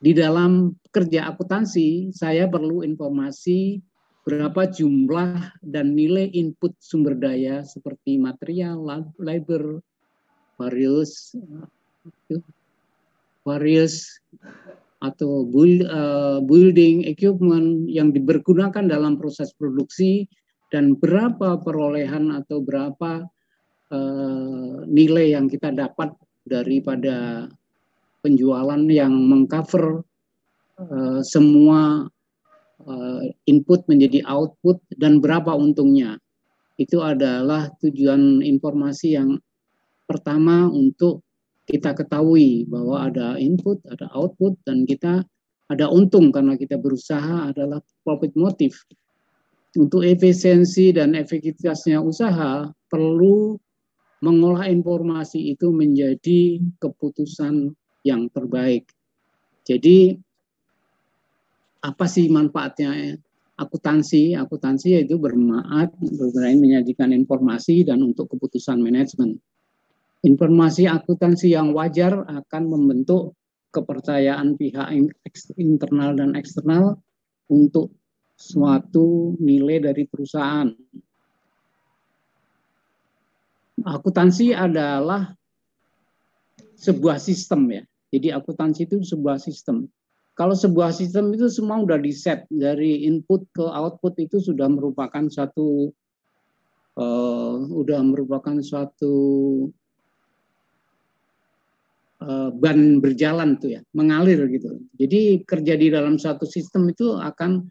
di dalam kerja akuntansi, saya perlu informasi berapa jumlah dan nilai input sumber daya seperti material, labor, various atau building equipment yang dipergunakan dalam proses produksi dan berapa perolehan atau berapa nilai yang kita dapat daripada penjualan yang mengcover semua input menjadi output dan berapa untungnya. Itu adalah tujuan informasi yang pertama untuk kita ketahui bahwa ada input, ada output, dan kita ada untung karena kita berusaha adalah profit motive. Untuk efisiensi dan efektivitasnya usaha perlu mengolah informasi itu menjadi keputusan yang terbaik. Jadi apa sih manfaatnya akuntansi? Akuntansi yaitu bermanfaat menyajikan informasi dan untuk keputusan manajemen. Informasi akuntansi yang wajar akan membentuk kepercayaan pihak internal dan eksternal untuk suatu nilai dari perusahaan. Akuntansi adalah sebuah sistem ya. Jadi akuntansi itu sebuah sistem. Kalau sebuah sistem itu semua sudah di-set dari input ke output itu sudah merupakan suatu ban berjalan tuh ya, mengalir gitu. Jadi kerja di dalam suatu sistem itu akan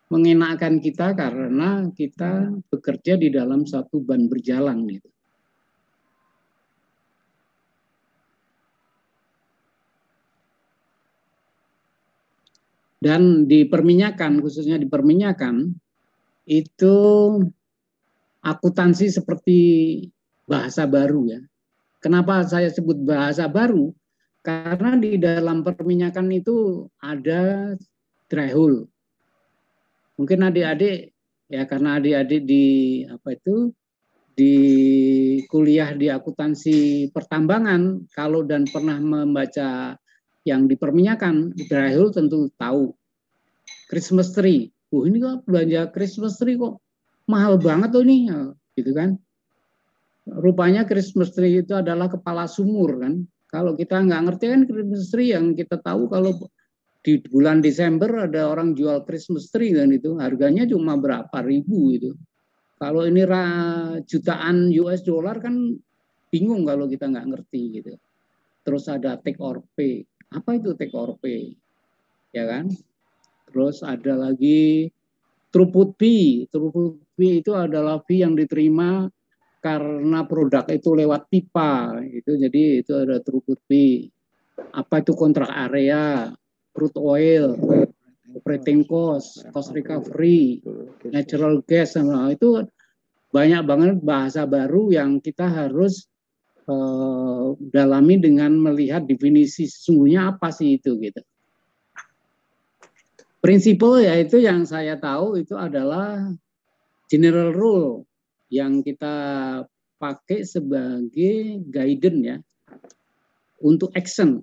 mengenakan kita karena kita bekerja di dalam satu ban berjalan gitu. Dan di perminyakan, khususnya di perminyakan, itu akuntansi seperti bahasa baru ya. Kenapa saya sebut bahasa baru? Karena di dalam perminyakan itu ada dry hole. Mungkin adik-adik ya, karena adik-adik di kuliah di akuntansi pertambangan, kalau dan pernah membaca yang di perminyakan, dry hole tentu tahu. Christmas tree, ini kok belanja Christmas tree kok mahal banget tuh ini, gitu kan? Rupanya Christmas tree itu adalah kepala sumur kan. Kalau kita nggak ngerti kan Christmas tree, yang kita tahu kalau di bulan Desember ada orang jual Christmas tree kan, itu harganya cuma berapa ribu itu. Kalau ini jutaan US dollar kan bingung kalau kita nggak ngerti gitu. Terus ada take or pay. Apa itu take or pay? Ya kan? Terus ada lagi throughput fee. Throughput fee itu adalah fee yang diterima karena produk itu lewat pipa. Itu jadi itu ada throughput fee. Apa itu kontrak area, crude oil, operating cost, cost recovery, natural gas, itu banyak banget bahasa baru yang kita harus dalami dengan melihat definisi sesungguhnya apa sih itu gitu. Prinsipal yaitu yang saya tahu itu adalah general rule yang kita pakai sebagai guidance ya untuk action.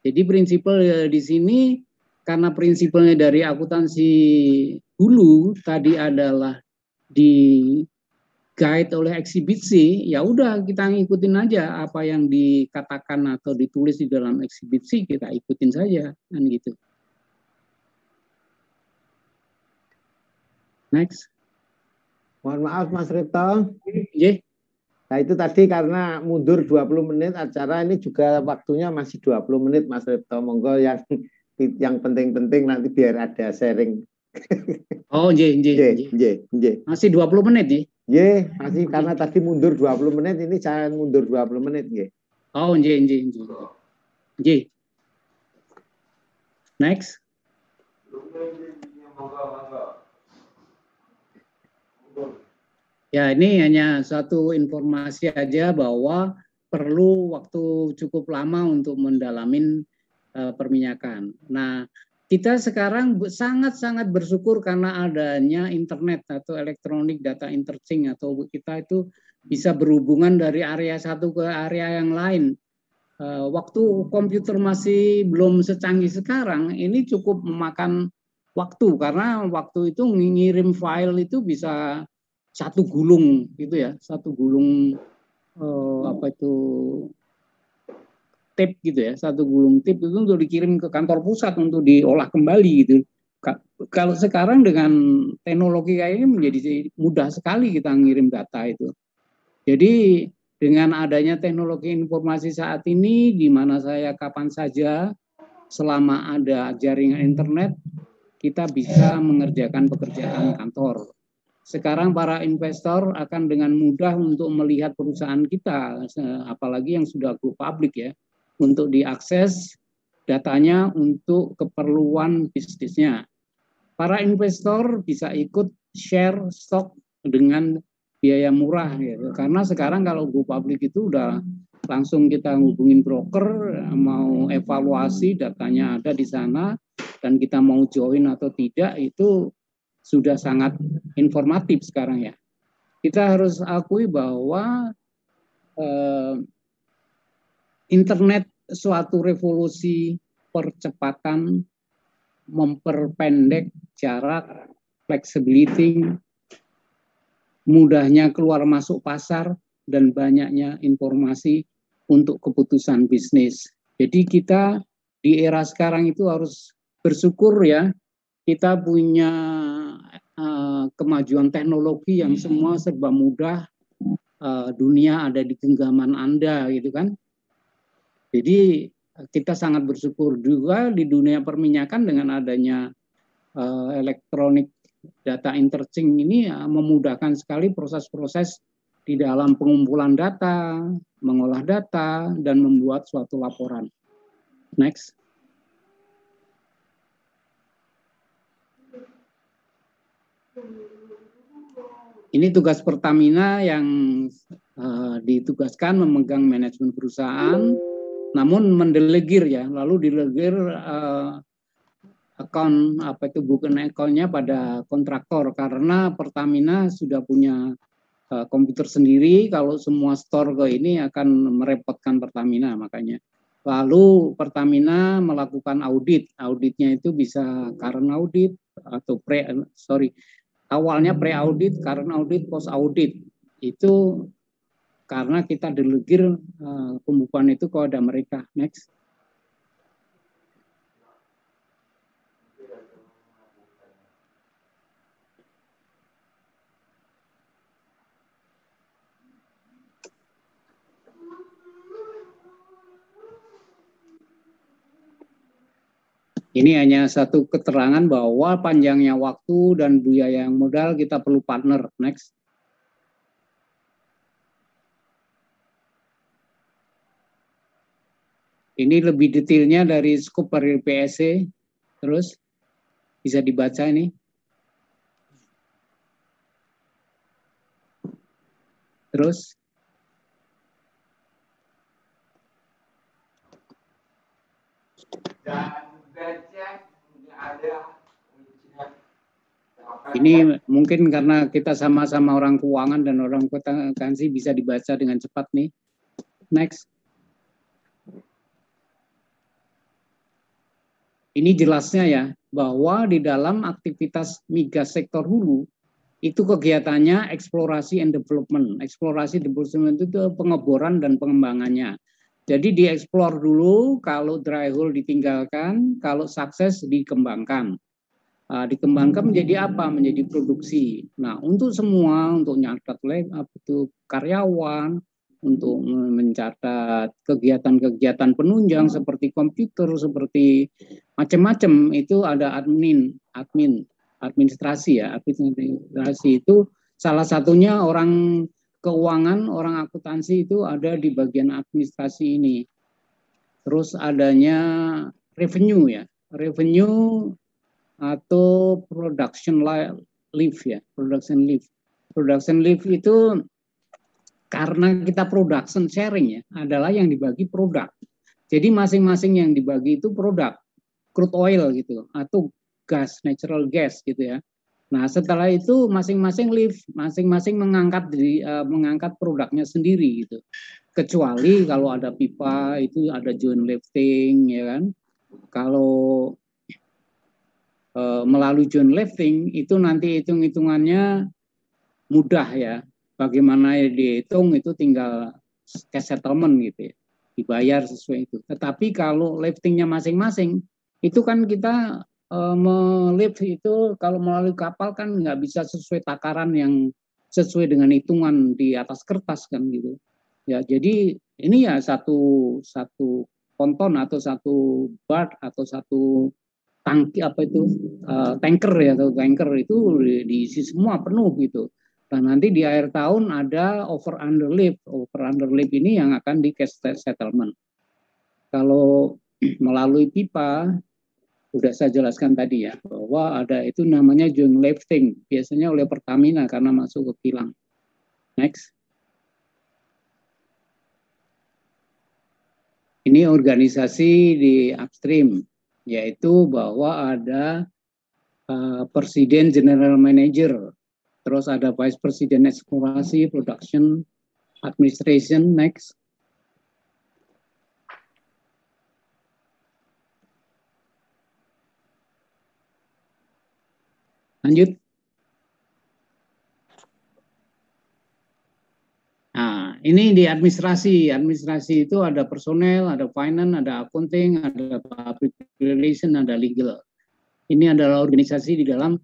Jadi prinsipal di sini karena prinsipalnya dari akuntansi dulu tadi adalah di guide oleh eksibisi, ya udah kita ngikutin aja apa yang dikatakan atau ditulis di dalam eksibisi, kita ikutin saja kan gitu. Next. Mohon maaf Mas Ripto. Yeah. Nah itu tadi karena mundur 20 menit acara ini juga waktunya masih 20 menit Mas Ripto. Monggo yang penting-penting nanti biar ada sharing. Oh, masih 20 menit ya? Masih karena tadi mundur 20 menit, ini saya mundur 20 menit nggih. Oh, Next. Ya, ini hanya satu informasi aja bahwa perlu waktu cukup lama untuk mendalamin perminyakan. Nah, kita sekarang sangat-sangat bersyukur karena adanya internet atau electronic data interchange, atau kita itu bisa berhubungan dari area satu ke area yang lain. Waktu komputer masih belum secanggih sekarang, ini cukup memakan waktu karena waktu itu ngirim file itu bisa satu gulung gitu ya, satu gulung tape gitu ya, satu gulung tape itu untuk dikirim ke kantor pusat untuk diolah kembali gitu. Kalau sekarang dengan teknologi kayak ini menjadi mudah sekali kita ngirim data itu. Jadi dengan adanya teknologi informasi saat ini, di mana saya kapan saja selama ada jaringan internet, kita bisa mengerjakan pekerjaan kantor. Sekarang para investor akan dengan mudah untuk melihat perusahaan kita, apalagi yang sudah go public ya, untuk diakses datanya untuk keperluan bisnisnya. Para investor bisa ikut share stock dengan biaya murah gitu. Karena sekarang kalau go public itu udah langsung kita hubungin broker, mau evaluasi datanya ada di sana dan kita mau join atau tidak itu sudah sangat informatif sekarang ya. Kita harus akui bahwa internet suatu revolusi percepatan, memperpendek jarak, flexibility, mudahnya keluar masuk pasar, dan banyaknya informasi untuk keputusan bisnis. Jadi kita di era sekarang itu harus bersyukur ya, kita punya kemajuan teknologi yang semua serba mudah, dunia ada di genggaman Anda gitu kan. Jadi kita sangat bersyukur juga di dunia perminyakan dengan adanya elektronik data interchange ini memudahkan sekali proses-proses di dalam pengumpulan data, mengolah data, dan membuat suatu laporan. Next. Ini tugas Pertamina yang ditugaskan memegang manajemen perusahaan, namun mendelegir ya, lalu didelegir bukan akunnya pada kontraktor, karena Pertamina sudah punya komputer sendiri. Kalau semua store ke ini akan merepotkan Pertamina, makanya. Lalu Pertamina melakukan auditnya itu bisa current audit atau awalnya pre-audit, current audit, post-audit. Itu karena kita delegir pembukuan itu kepada mereka. Next. Ini hanya satu keterangan bahwa panjangnya waktu dan biaya yang modal kita perlu partner. Next. Ini lebih detailnya dari skop dari PSC. Terus bisa dibaca ini. Terus. Ini mungkin karena kita sama-sama orang keuangan dan orang akuntansi bisa dibaca dengan cepat nih. Next. Ini jelasnya ya, bahwa di dalam aktivitas migas sektor hulu, itu kegiatannya eksplorasi and development. Eksplorasi development itu pengeboran dan pengembangannya. Jadi dieksplor dulu, kalau dry hole ditinggalkan, kalau sukses dikembangkan. Dikembangkan menjadi apa? Menjadi produksi. Nah, untuk semua, untuk nyatat karyawan, untuk mencatat kegiatan-kegiatan penunjang seperti komputer, seperti macam-macam, itu ada administrasi ya. Administrasi itu salah satunya orang keuangan, orang akuntansi itu ada di bagian administrasi ini. Terus adanya revenue ya. Revenue atau production leave ya. Production leave. Production leave itu karena kita production sharing ya, adalah yang dibagi produk. Jadi masing-masing yang dibagi itu produk, crude oil gitu, atau gas, natural gas gitu ya. Nah setelah itu masing-masing lift, masing-masing mengangkat produknya sendiri gitu. Kecuali kalau ada pipa itu ada joint lifting ya kan. Kalau melalui joint lifting itu nanti hitung-hitungannya mudah ya. Bagaimana dihitung itu tinggal cash settlement gitu ya, dibayar sesuai itu. Tetapi kalau liftingnya masing-masing, itu kan kita melift itu kalau melalui kapal kan nggak bisa sesuai takaran yang sesuai dengan hitungan di atas kertas kan gitu. Ya jadi ini ya satu ponton atau satu barge atau satu tangki tanker ya, atau tanker itu diisi semua penuh gitu. Dan nanti di akhir tahun ada over under lift ini yang akan di cash settlement. Kalau melalui pipa, sudah saya jelaskan tadi ya, bahwa ada itu namanya joint lifting, biasanya oleh Pertamina karena masuk ke kilang. Next. Ini organisasi di upstream, yaitu bahwa ada Presiden General Manager, terus ada Vice President Eksplorasi, Production, Administration. Next. Lanjut. Nah, ini di administrasi. Administrasi itu ada personel, ada finance, ada accounting, ada public relation, ada legal. Ini adalah organisasi di dalam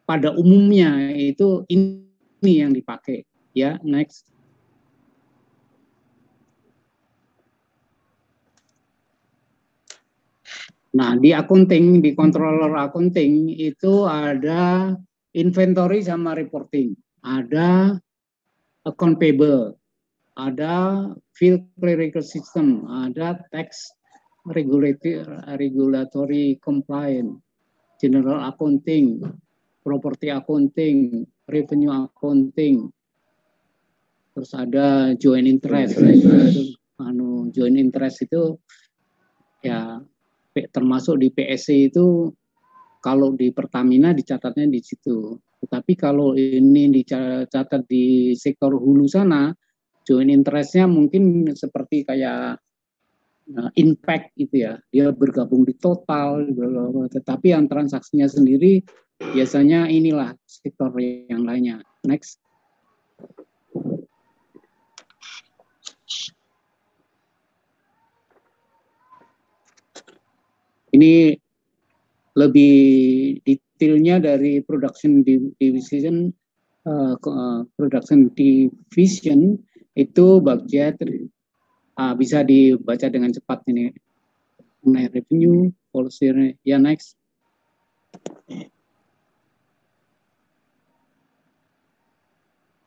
pada umumnya itu ini yang dipakai. Ya, next. Nah, di accounting, di controller accounting itu ada inventory sama reporting. Ada account payable, ada field clerical system, ada tax regulatory compliance, general accounting, property accounting, revenue accounting, Terus ada joint interest. Joint interest itu ya termasuk di PSC itu, kalau di Pertamina dicatatnya di situ. Tetapi kalau ini dicatat di sektor hulu sana, joint interest-nya mungkin seperti kayak impact gitu ya, dia bergabung di total, tetapi yang transaksinya sendiri biasanya inilah sektor yang lainnya. Next. Ini lebih detailnya dari production division, itu budget bisa dibaca dengan cepat ini. Mengenai revenue, policy, ya next.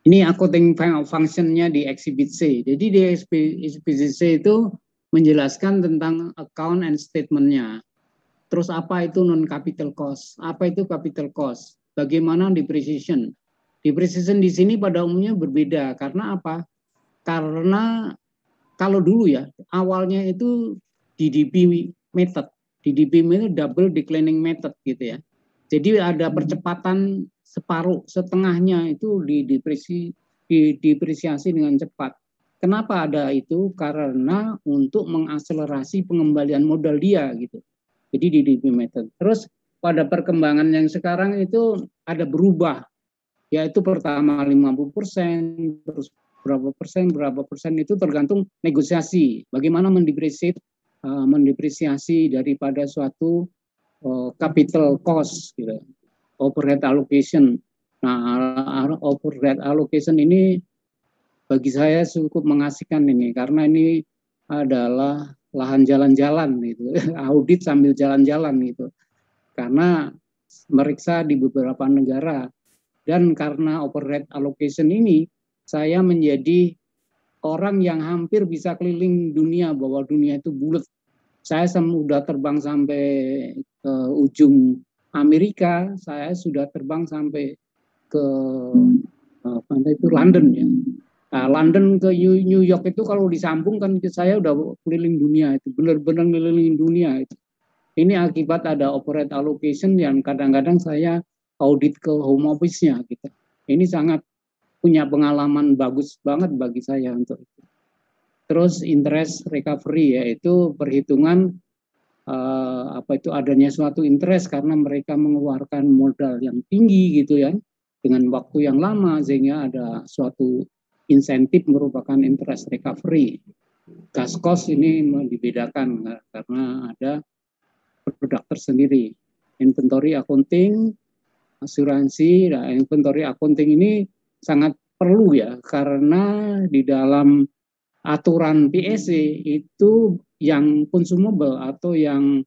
Ini accounting function-nya di Exhibit C. Jadi di Exhibit C itu menjelaskan tentang account and statement-nya. Terus apa itu non-capital cost? Apa itu capital cost? Bagaimana depreciation? Depreciation di sini pada umumnya berbeda. Karena apa? Karena kalau dulu ya, awalnya itu DDP method. DDP itu double declining method gitu ya. Jadi ada percepatan separuh, setengahnya itu didepresiasi dengan cepat. Kenapa ada itu? Karena untuk mengakselerasi pengembalian modal dia gitu. Jadi DDP method. Terus pada perkembangan yang sekarang itu ada berubah, yaitu pertama 50%, terus berapa persen itu tergantung negosiasi. Bagaimana mendepresiasi daripada suatu capital cost, gitu. Overhead allocation. Nah, overhead allocation ini bagi saya cukup mengasihkan ini, karena ini adalah lahan jalan-jalan gitu, audit sambil jalan-jalan gitu, karena meriksa di beberapa negara. Dan karena overhead allocation ini, saya menjadi orang yang hampir bisa keliling dunia, bahwa dunia itu bulat. Saya sudah terbang sampai ke ujung Amerika, saya sudah terbang sampai ke London ya. Nah, London ke New York itu kalau disambung kan saya udah keliling dunia, itu benar-benar keliling dunia itu. Ini akibat ada overhead allocation yang kadang-kadang saya audit ke home office-nya gitu. Ini sangat punya pengalaman bagus banget bagi saya untuk itu. Terus interest recovery, yaitu perhitungan adanya suatu interest karena mereka mengeluarkan modal yang tinggi gitu ya, dengan waktu yang lama, sehingga ada suatu insentif merupakan interest recovery. Cash cost ini dibedakan karena ada produk tersendiri. Inventory accounting, asuransi. Nah, inventory accounting ini sangat perlu ya, karena di dalam aturan PSC itu yang consumable atau yang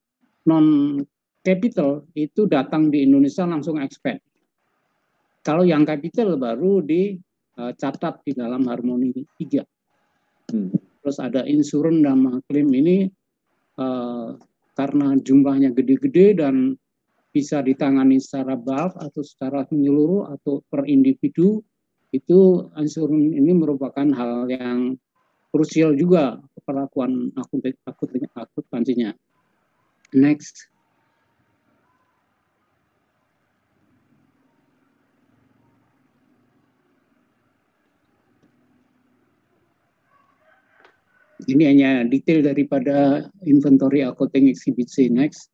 non capital itu datang di Indonesia langsung expect. Kalau yang capital baru dicatat di dalam harmoni 3. Terus ada insurance dan klaim ini karena jumlahnya gede-gede dan bisa ditangani secara bulk atau secara menyeluruh atau per individu, itu insurance ini merupakan hal yang krusial juga perlakuan akuntansinya. Next. Ini hanya detail daripada inventory accounting exhibit C. Next.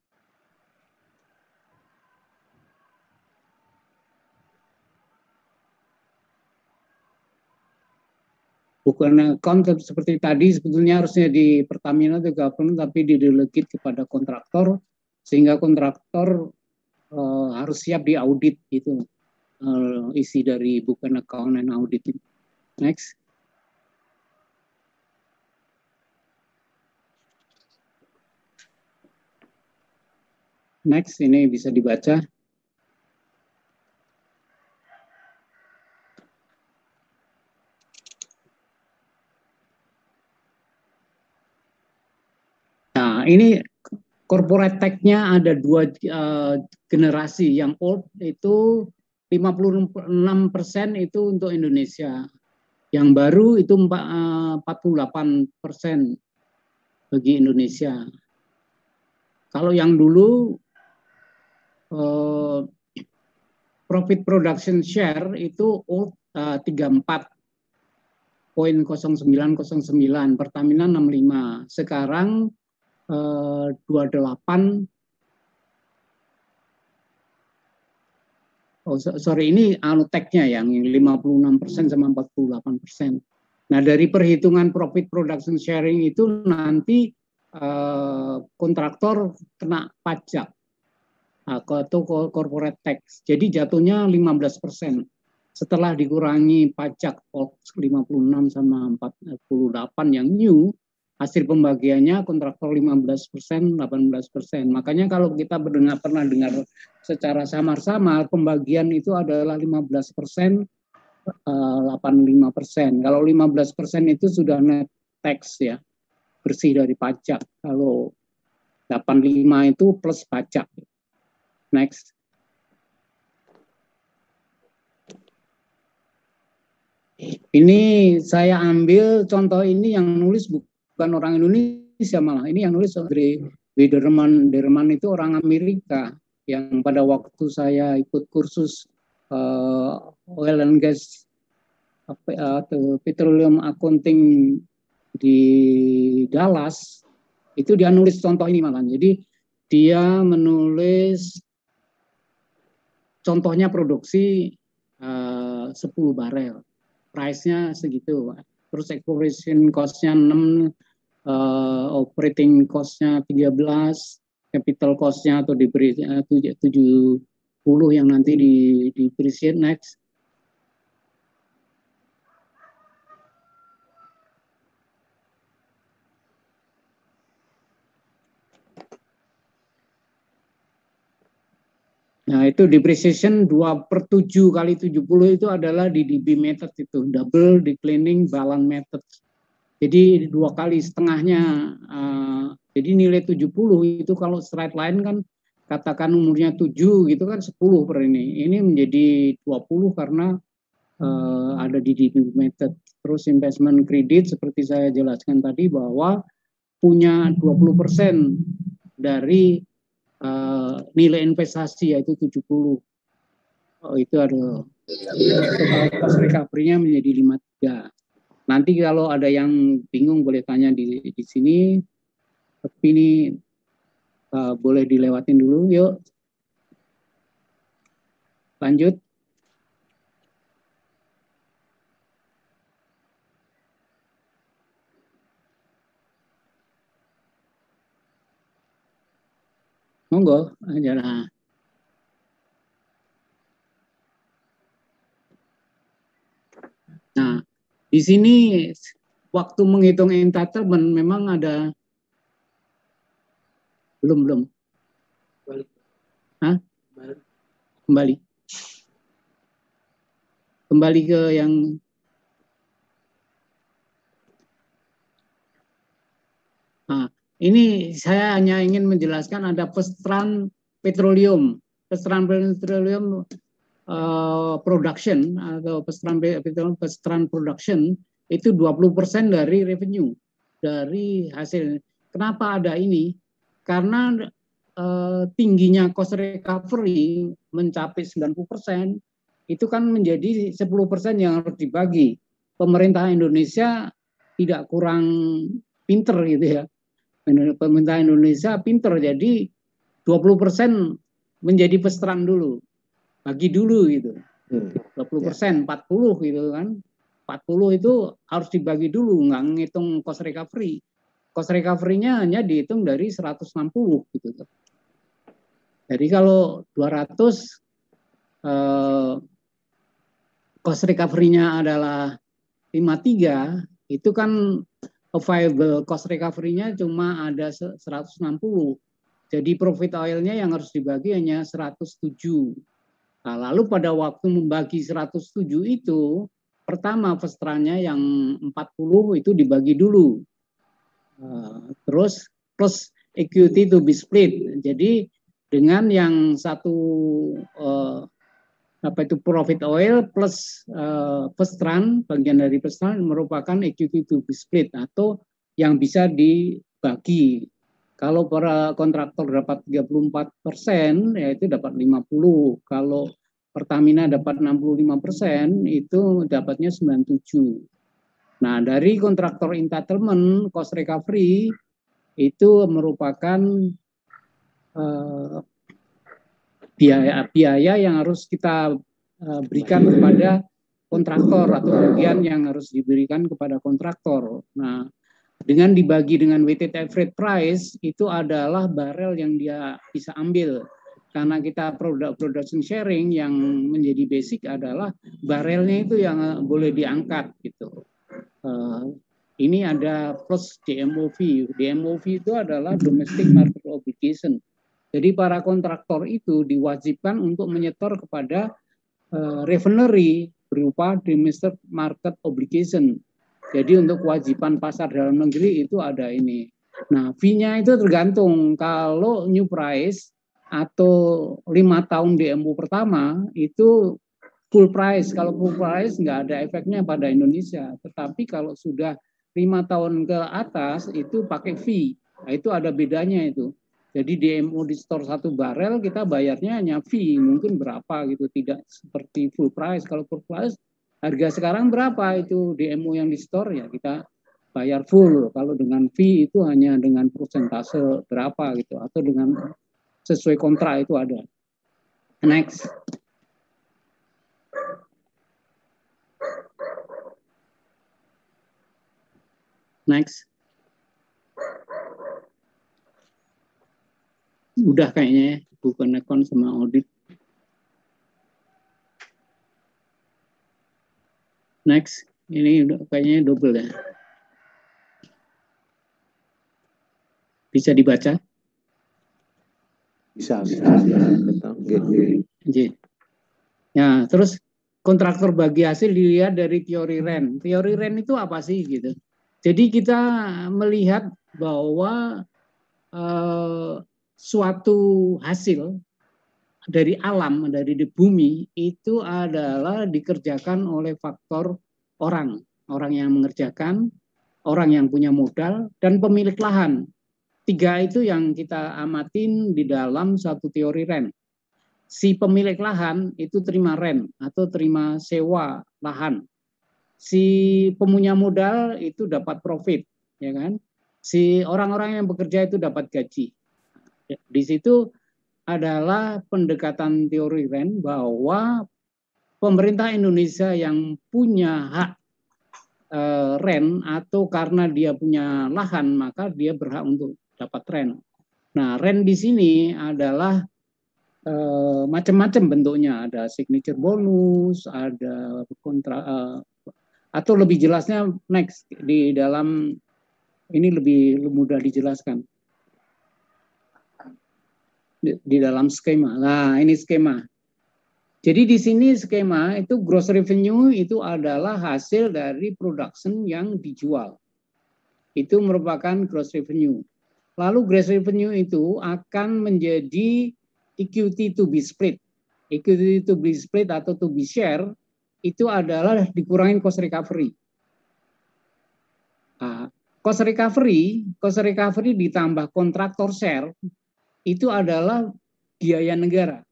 Bukan account seperti tadi, sebetulnya harusnya di Pertamina atau government, tapi didelegate kepada kontraktor, sehingga kontraktor harus siap di audit itu isi dari bukan account and audit. Next. Next, ini bisa dibaca. Nah, ini corporate tax-nya ada 2 generasi. Yang old itu 56% itu untuk Indonesia. Yang baru itu 48% bagi Indonesia. Kalau yang dulu profit production share itu 34,0909, Pertamina 65. Sekarang 28. Ini Anuteknya yang 56% sama 48%. Nah, dari perhitungan profit production sharing itu nanti kontraktor kena pajak atau corporate tax. Jadi jatuhnya 15%. Setelah dikurangi pajak 56 sama 48 yang new, hasil pembagiannya kontraktor 15%, 18%. Makanya kalau kita pernah dengar secara samar-samar, pembagian itu adalah 15%, 85%. Kalau 15% itu sudah net tax ya, bersih dari pajak. Kalau 85 itu plus pajak. Next. Ini saya ambil contoh ini yang nulis bukan orang Indonesia, malah ini yang nulis dari Derman itu orang Amerika yang pada waktu saya ikut kursus oil and gas atau petroleum accounting di Dallas, itu dia nulis contoh ini malah. Jadi dia menulis contohnya produksi 10 barel, price-nya segitu, terus exploration cost-nya 6, operating cost-nya 13, capital cost-nya atau 70 yang nanti depreciate. Next. Nah, itu depreciation 2/7 kali 70 itu adalah DDB method, itu double declining balance method. Jadi 2 kali setengahnya. Jadi nilai 70 itu kalau straight line kan katakan umurnya 7 gitu kan 10 per ini. Ini menjadi 20 karena ada DDB method. Terus investment credit seperti saya jelaskan tadi bahwa punya 20% dari nilai investasi yaitu 70. Itu ada cost recovery-nya menjadi 53. Nanti kalau ada yang bingung boleh tanya di sini. Tapi ini boleh dilewatin dulu. Yuk. Lanjut. Monggo, aja. Nah, di sini waktu menghitung entitlement memang ada belum. Hah? Kembali ke yang ini saya hanya ingin menjelaskan ada Pestran Petroleum. Pestran Petroleum production atau Pestran production itu 20% dari revenue, dari hasil. Kenapa ada ini? Karena tingginya cost recovery mencapai 90%, itu kan menjadi 10% yang harus dibagi. Pemerintah Indonesia tidak kurang pinter gitu ya. Pemerintah Indonesia pinter, jadi 20% menjadi pestran dulu, bagi dulu gitu. 20%, 40 gitu kan. 40 itu harus dibagi dulu, nggak ngitung cost recovery. Cost recovery-nya hanya dihitung dari 160 gitu. Jadi kalau 200 cost recovery-nya adalah 53, itu kan available cost recovery-nya cuma ada 160. Jadi profit oil-nya yang harus dibagi hanya 107. Nah, lalu pada waktu membagi 107 itu, pertama pestrannya yang 40 itu dibagi dulu. Terus plus equity to be split. Jadi dengan yang satu apa itu profit oil plus first run, bagian dari first run merupakan equity to be split atau yang bisa dibagi. Kalau para kontraktor dapat 34%, ya itu dapat 50. Kalau Pertamina dapat 65%, itu dapatnya 97. Nah, dari kontraktor entitlement, cost recovery, itu merupakan biaya yang harus kita berikan kepada kontraktor atau bagian yang harus diberikan kepada kontraktor. Nah, dengan dibagi dengan weighted average price itu adalah barel yang dia bisa ambil. Karena kita production sharing yang menjadi basic adalah barelnya itu yang boleh diangkat gitu. Ini ada plus DMOV. DMOV itu adalah domestic market obligation. Jadi para kontraktor itu diwajibkan untuk menyetor kepada refinery berupa domestic market obligation. Jadi untuk kewajiban pasar dalam negeri itu ada ini. Nah, fee-nya itu tergantung. Kalau new price atau 5 tahun DMO pertama itu full price. Kalau full price nggak ada efeknya pada Indonesia. Tetapi kalau sudah 5 tahun ke atas itu pakai fee. Nah, itu ada bedanya itu. Jadi DMO di store 1 barel kita bayarnya hanya fee, mungkin berapa gitu, tidak seperti full price. Kalau full price harga sekarang berapa itu DMO yang di store ya kita bayar full. Kalau dengan fee itu hanya dengan persentase berapa gitu atau dengan sesuai kontrak itu ada. Next. Next. Udah kayaknya bukan akun sama audit. Next, ini udah kayaknya double ya. Bisa dibaca? Bisa. Ya, terus kontraktor bagi hasil dilihat dari teori REN. Teori REN itu apa sih gitu? Jadi kita melihat bahwa suatu hasil dari alam, dari bumi itu adalah dikerjakan oleh faktor orang yang mengerjakan, orang yang punya modal, dan pemilik lahan. 3 itu yang kita amatin di dalam satu teori REN. Si pemilik lahan itu terima REN atau terima sewa lahan. Si pemunya modal itu dapat profit, ya kan? Si orang-orang yang bekerja itu dapat gaji. Di situ adalah pendekatan teori REN bahwa pemerintah Indonesia yang punya hak REN atau karena dia punya lahan maka dia berhak untuk dapat REN. Nah, REN di sini adalah macam-macam bentuknya, ada signature bonus, ada kontrak atau lebih jelasnya next di dalam ini lebih mudah dijelaskan di dalam skema. Nah, ini skema. Jadi di sini skema itu gross revenue itu adalah hasil dari production yang dijual. Itu merupakan gross revenue. Lalu gross revenue itu akan menjadi equity to be split. Equity to be split atau to be share itu adalah dikurangin cost recovery. Nah, cost recovery ditambah kontraktor share itu adalah biaya negara.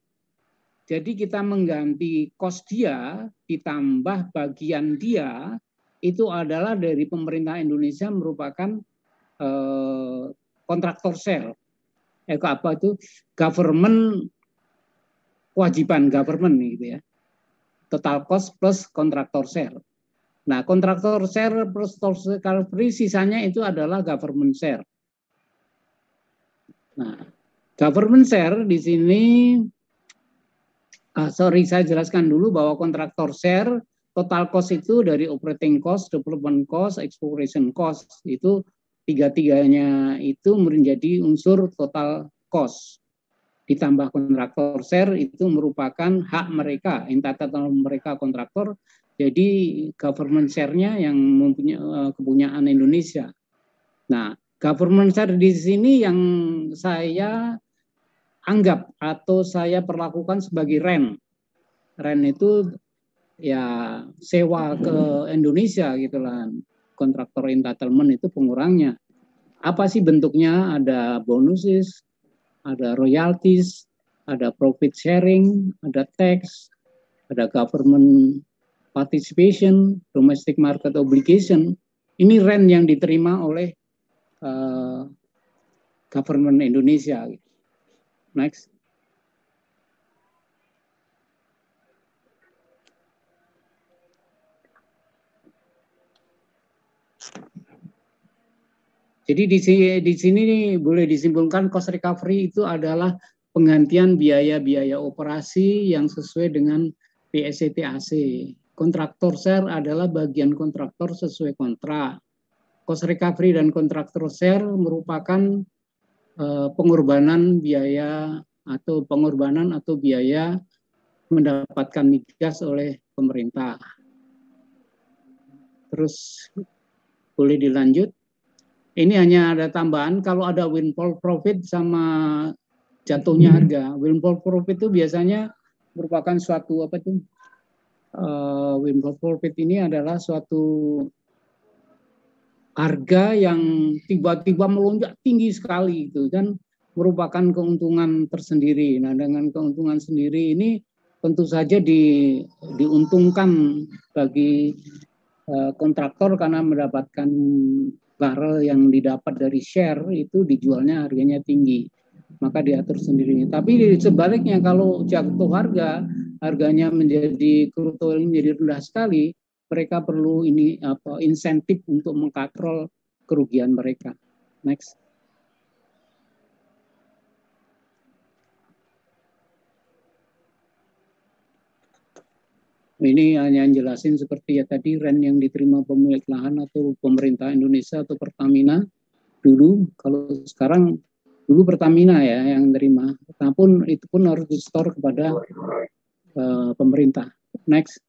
Jadi kita mengganti cost dia ditambah bagian dia itu adalah dari pemerintah Indonesia merupakan kontraktor share. Apa itu? Government, kewajiban government gitu ya. Total cost plus kontraktor share. Nah, kontraktor share plus cost recovery sisanya itu adalah government share. Nah, government share di sini saya jelaskan dulu bahwa kontraktor share total cost itu dari operating cost, development cost, exploration cost itu tiga-tiganya itu menjadi unsur total cost. Ditambah kontraktor share itu merupakan hak mereka, entitlement mereka kontraktor. Jadi government share-nya yang mempunyai kepunyaan Indonesia. Nah, government share di sini yang saya anggap atau saya perlakukan sebagai REN. rent itu ya sewa ke Indonesia gitu lah. Kontraktor entitlement itu pengurangnya. Apa sih bentuknya? Ada bonuses, ada royalties, ada profit sharing, ada tax, ada government participation, domestic market obligation. Ini rent yang diterima oleh government Indonesia. Next. Jadi di sini boleh disimpulkan cost recovery itu adalah penggantian biaya-biaya operasi yang sesuai dengan PSCTAC. Kontraktor share adalah bagian kontraktor sesuai kontrak. Cost recovery dan kontraktor share merupakan pengorbanan biaya atau biaya mendapatkan migas oleh pemerintah. Terus boleh dilanjut. Ini hanya ada tambahan kalau ada windfall profit sama jatuhnya harga. Windfall profit itu biasanya merupakan suatu apa itu? Windfall profit ini adalah suatu harga yang tiba-tiba melonjak tinggi sekali itu dan merupakan keuntungan tersendiri. Nah, dengan keuntungan sendiri ini tentu saja diuntungkan bagi kontraktor karena mendapatkan barrel yang didapat dari share itu dijualnya harganya tinggi, maka diatur sendiri. Tapi sebaliknya kalau jatuh harganya menjadi crude oil menjadi rendah sekali, mereka perlu insentif untuk mengkontrol kerugian mereka. Next. Ini hanya jelasin seperti ya tadi rent yang diterima pemilik lahan atau pemerintah Indonesia atau Pertamina dulu. Kalau sekarang dulu Pertamina ya yang terima. Namun itu pun harus di-store kepada pemerintah. Next.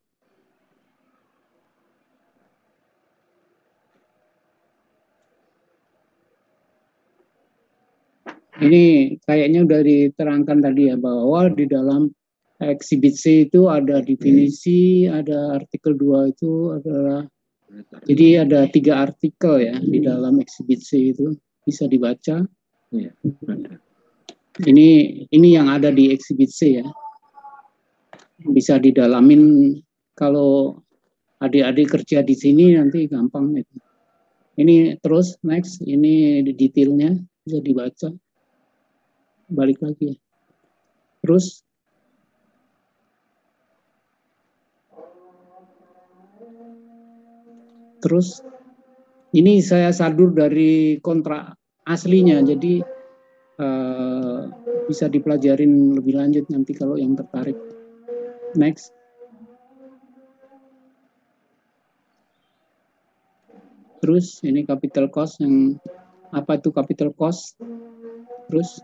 Ini kayaknya udah diterangkan tadi ya bahwa di dalam Exhibit C itu ada definisi, ada artikel 2 itu adalah, jadi ada 3 artikel ya di dalam Exhibit C itu bisa dibaca. Ini yang ada di Exhibit C ya, bisa didalamin kalau adik-adik kerja di sini nanti gampang itu. Ini terus next, ini detailnya bisa dibaca. Balik lagi. Terus ini saya sadur dari kontrak aslinya, jadi bisa dipelajarin lebih lanjut nanti kalau yang tertarik. Next. Terus ini capital cost, yang apa itu capital cost? Terus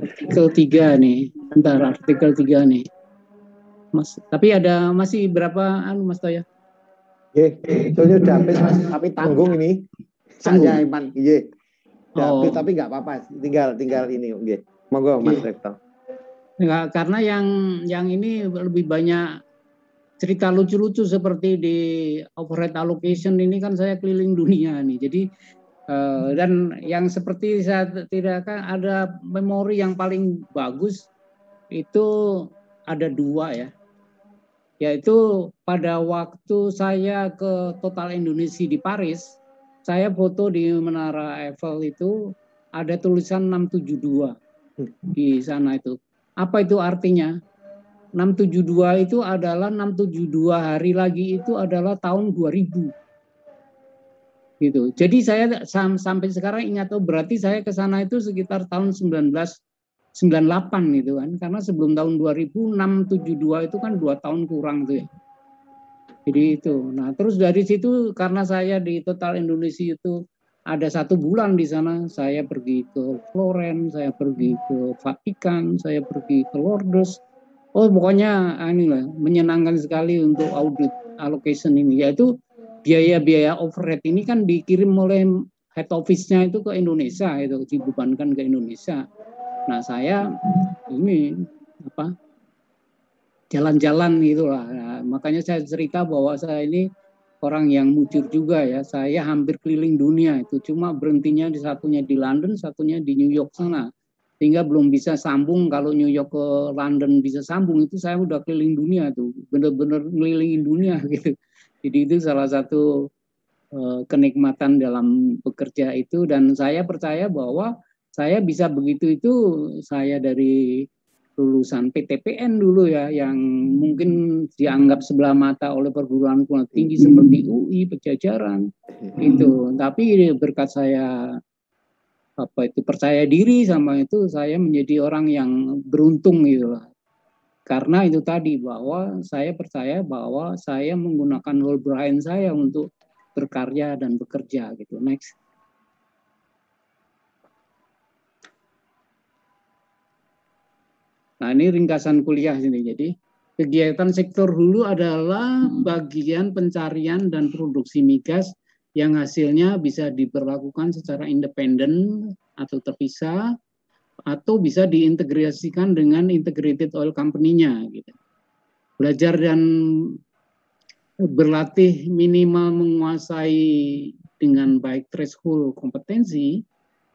artikel 3 nih, bentar, artikel 3 nih. Mas, tapi ada masih berapa Mas Toya? Itu udah habis Mas, tapi tanggung ini. Saya Iman, tapi nggak apa-apa, tinggal ini, monggo Mas Rektor. Enggak, karena yang ini lebih banyak cerita lucu-lucu seperti di overhead allocation ini kan saya keliling dunia nih. Jadi dan yang seperti saya tidak kan ada memori yang paling bagus itu ada 2 ya. Yaitu pada waktu saya ke Total Indonesia di Paris, saya foto di Menara Eiffel itu ada tulisan 672 di sana itu. Apa itu artinya? 672 itu adalah 672 hari lagi itu adalah tahun 2000. Gitu. Jadi saya sampai sekarang ingat, berarti saya ke sana itu sekitar tahun 1998 gitu kan. Karena sebelum tahun 2000 672 itu kan 2 tahun kurang tuh ya. Jadi itu. Nah, terus dari situ karena saya di Total Indonesia itu ada 1 bulan di sana, saya pergi ke Florence, saya pergi ke Vatikan, saya pergi ke Lourdes. Pokoknya inilah menyenangkan sekali untuk audit allocation ini, yaitu biaya-biaya overhead ini kan dikirim oleh head office-nya itu ke Indonesia, itu dibebankan ke Indonesia. Nah, saya ini apa? Jalan-jalan gitulah. Nah, makanya saya cerita bahwa saya ini orang yang mujur juga ya. Saya hampir keliling dunia itu, cuma berhentinya di satunya di London, satunya di New York sana. Sehingga belum bisa sambung. Kalau New York ke London bisa sambung, itu saya udah keliling dunia tuh, bener-bener ngelilingin dunia gitu. Jadi itu salah satu kenikmatan dalam bekerja itu, dan saya percaya bahwa saya bisa begitu itu saya dari lulusan PTPN dulu ya, yang mungkin dianggap sebelah mata oleh perguruan tinggi seperti UI, Pajajaran itu. Tapi berkat saya percaya diri sama itu, saya menjadi orang yang beruntung gitu lah. Karena itu tadi, bahwa saya percaya bahwa saya menggunakan whole brain saya untuk berkarya dan bekerja gitu. Next. Nah, ini ringkasan kuliah sini. Jadi kegiatan sektor hulu adalah bagian pencarian dan produksi migas yang hasilnya bisa diberlakukan secara independen atau terpisah, atau bisa diintegrasikan dengan integrated oil company-nya gitu. Belajar dan berlatih minimal menguasai dengan baik threshold kompetensi,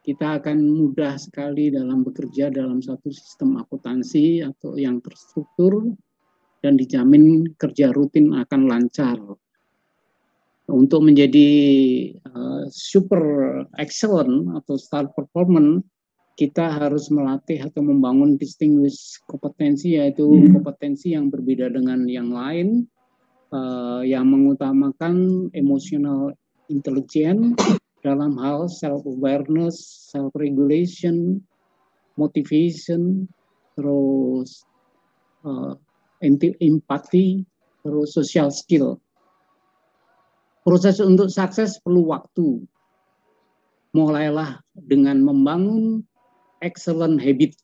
kita akan mudah sekali dalam bekerja dalam satu sistem akuntansi atau yang terstruktur, dan dijamin kerja rutin akan lancar. Untuk menjadi super excellent atau star performance, kita harus melatih atau membangun distinguished kompetensi, yaitu kompetensi yang berbeda dengan yang lain, yang mengutamakan emotional intelligence dalam hal self-awareness, self-regulation, motivation, terus empathy, terus social skill. Proses untuk sukses perlu waktu. Mulailah dengan membangun excellent habit.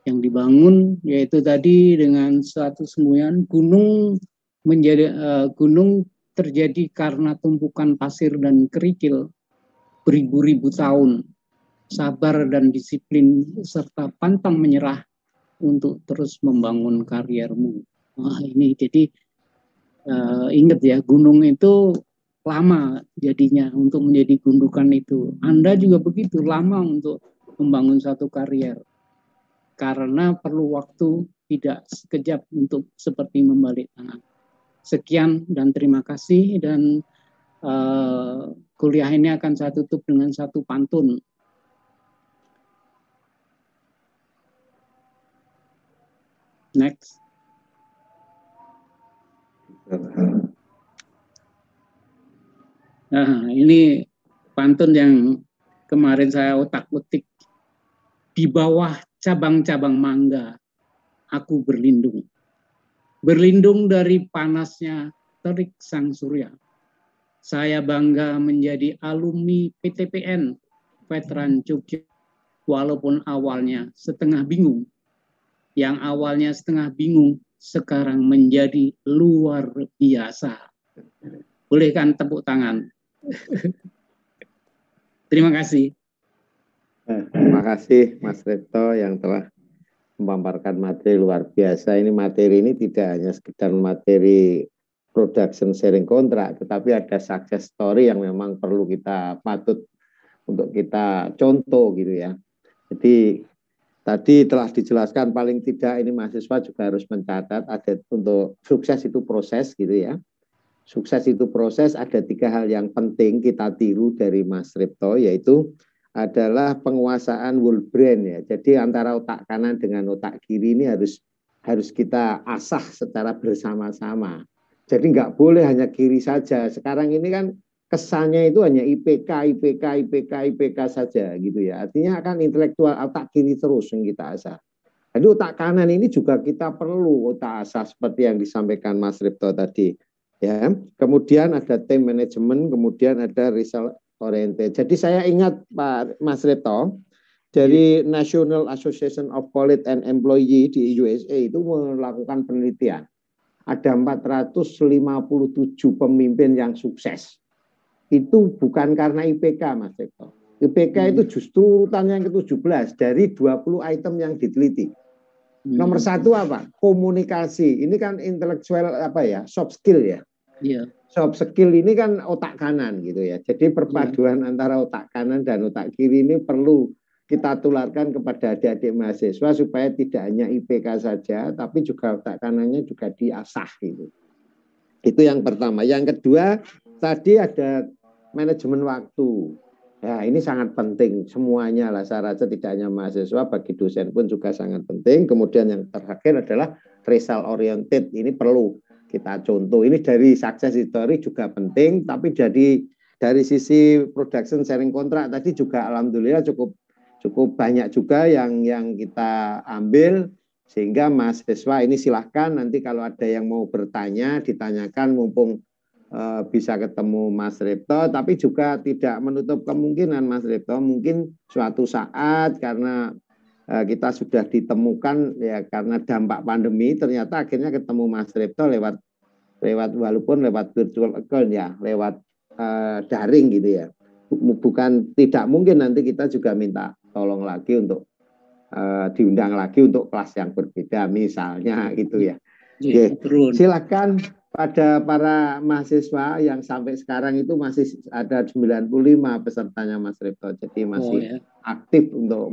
Yang dibangun yaitu tadi dengan suatu semboyan gunung gunung terjadi karena tumpukan pasir dan kerikil beribu-ribu tahun. Sabar dan disiplin serta pantang menyerah untuk terus membangun kariermu. Wah, ini jadi ingat ya, gunung itu lama jadinya untuk menjadi gundukan itu. Anda juga begitu, lama untuk membangun satu karier. Karena perlu waktu, tidak sekejap untuk seperti membalik tangan. Sekian dan terima kasih, dan kuliah ini akan saya tutup dengan satu pantun. Next. Nah, ini pantun yang kemarin saya otak-atik. Di bawah cabang-cabang mangga, aku berlindung. Berlindung dari panasnya terik sang surya. Saya bangga menjadi alumni PTPN, veteran Jogja, walaupun awalnya setengah bingung. Yang awalnya setengah bingung, sekarang menjadi luar biasa. Boleh kan tepuk tangan? Terima kasih. Terima kasih Mas Repto yang telah memaparkan materi luar biasa. Ini materi ini tidak hanya sekedar materi production sharing kontrak, tetapi ada success story yang memang perlu kita patut untuk kita contoh gitu ya. Jadi tadi telah dijelaskan, paling tidak ini mahasiswa juga harus mencatat, ada untuk sukses itu proses gitu ya. Sukses itu proses, ada 3 hal yang penting kita tiru dari Mas Repto, yaitu adalah penguasaan whole brain ya. Jadi antara otak kanan dengan otak kiri ini harus kita asah secara bersama-sama. Jadi nggak boleh hanya kiri saja. Sekarang ini kan kesannya itu hanya IPK saja gitu ya. Artinya akan intelektual otak kiri terus yang kita asah. Jadi otak kanan ini juga kita perlu otak asah seperti yang disampaikan Mas Repto tadi. Ya, kemudian ada time management, kemudian ada result oriented. Jadi saya ingat Pak Mas Repto dari National Association of College and Employee di USA itu melakukan penelitian. Ada 457 pemimpin yang sukses. itu bukan karena IPK, Mas Rekto. IPK itu justru urutan yang ke-17 dari 20 item yang diteliti. Nomor 1 apa? Komunikasi. Ini kan intelektual apa ya? Soft skill ya. Iya. Soft skill ini kan otak kanan gitu ya. Jadi perpaduan antara otak kanan dan otak kiri ini perlu kita tularkan kepada adik-adik mahasiswa supaya tidak hanya IPK saja, tapi juga otak kanannya juga diasah gitu. Itu yang pertama. Yang kedua, tadi ada manajemen waktu. Ya, ini sangat penting semuanya lah, saya rasa tidak hanya mahasiswa, bagi dosen pun juga sangat penting. Kemudian yang terakhir adalah result oriented. Ini perlu kita contoh. Ini dari success story juga penting, tapi dari sisi production sharing kontrak tadi juga alhamdulillah cukup banyak juga yang kita ambil, sehingga mahasiswa ini silahkan nanti kalau ada yang mau bertanya ditanyakan mumpung bisa ketemu Mas Repto, tapi juga tidak menutup kemungkinan Mas Repto mungkin suatu saat karena kita sudah ditemukan ya karena dampak pandemi ternyata akhirnya ketemu Mas Repto lewat walaupun lewat virtual account ya, lewat daring gitu ya. Bukan tidak mungkin nanti kita juga minta tolong lagi untuk diundang lagi untuk kelas yang berbeda misalnya gitu ya. Oke, silakan pada para mahasiswa yang sampai sekarang itu masih ada 95 pesertanya Mas Repto, jadi masih aktif untuk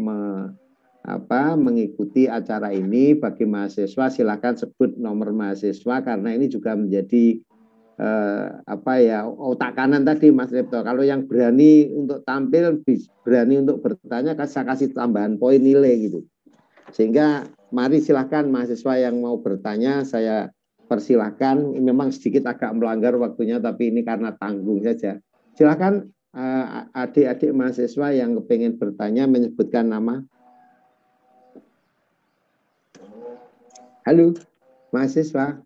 mengikuti acara ini. Bagi mahasiswa silakan sebut nomor mahasiswa karena ini juga menjadi otak kanan tadi Mas Repto. Kalau yang berani untuk tampil, berani untuk bertanya, saya kasih tambahan poin nilai gitu. Sehingga mari silakan mahasiswa yang mau bertanya, saya persilahkan. Memang sedikit agak melanggar waktunya, tapi ini karena tanggung saja. Silakan adik-adik mahasiswa yang kepengen bertanya menyebutkan nama. Halo, mahasiswa.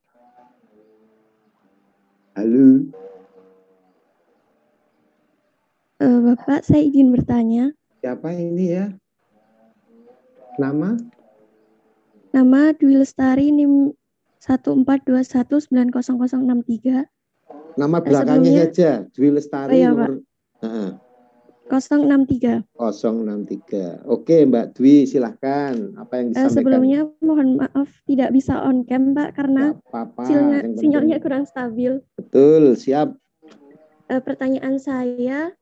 Halo. Bapak, saya izin bertanya. Siapa ini ya? Nama? Nama Dwi Lestari, NIM 142190063. Nama belakangnya saja, Dwi Lestari ya, nomor 063. 063. Oke, Mbak Dwi, silahkan. Apa yang disampaikan? Sebelumnya mohon maaf tidak bisa on cam, Mbak, karena sinyalnya kurang stabil. Betul, siap. Pertanyaan saya,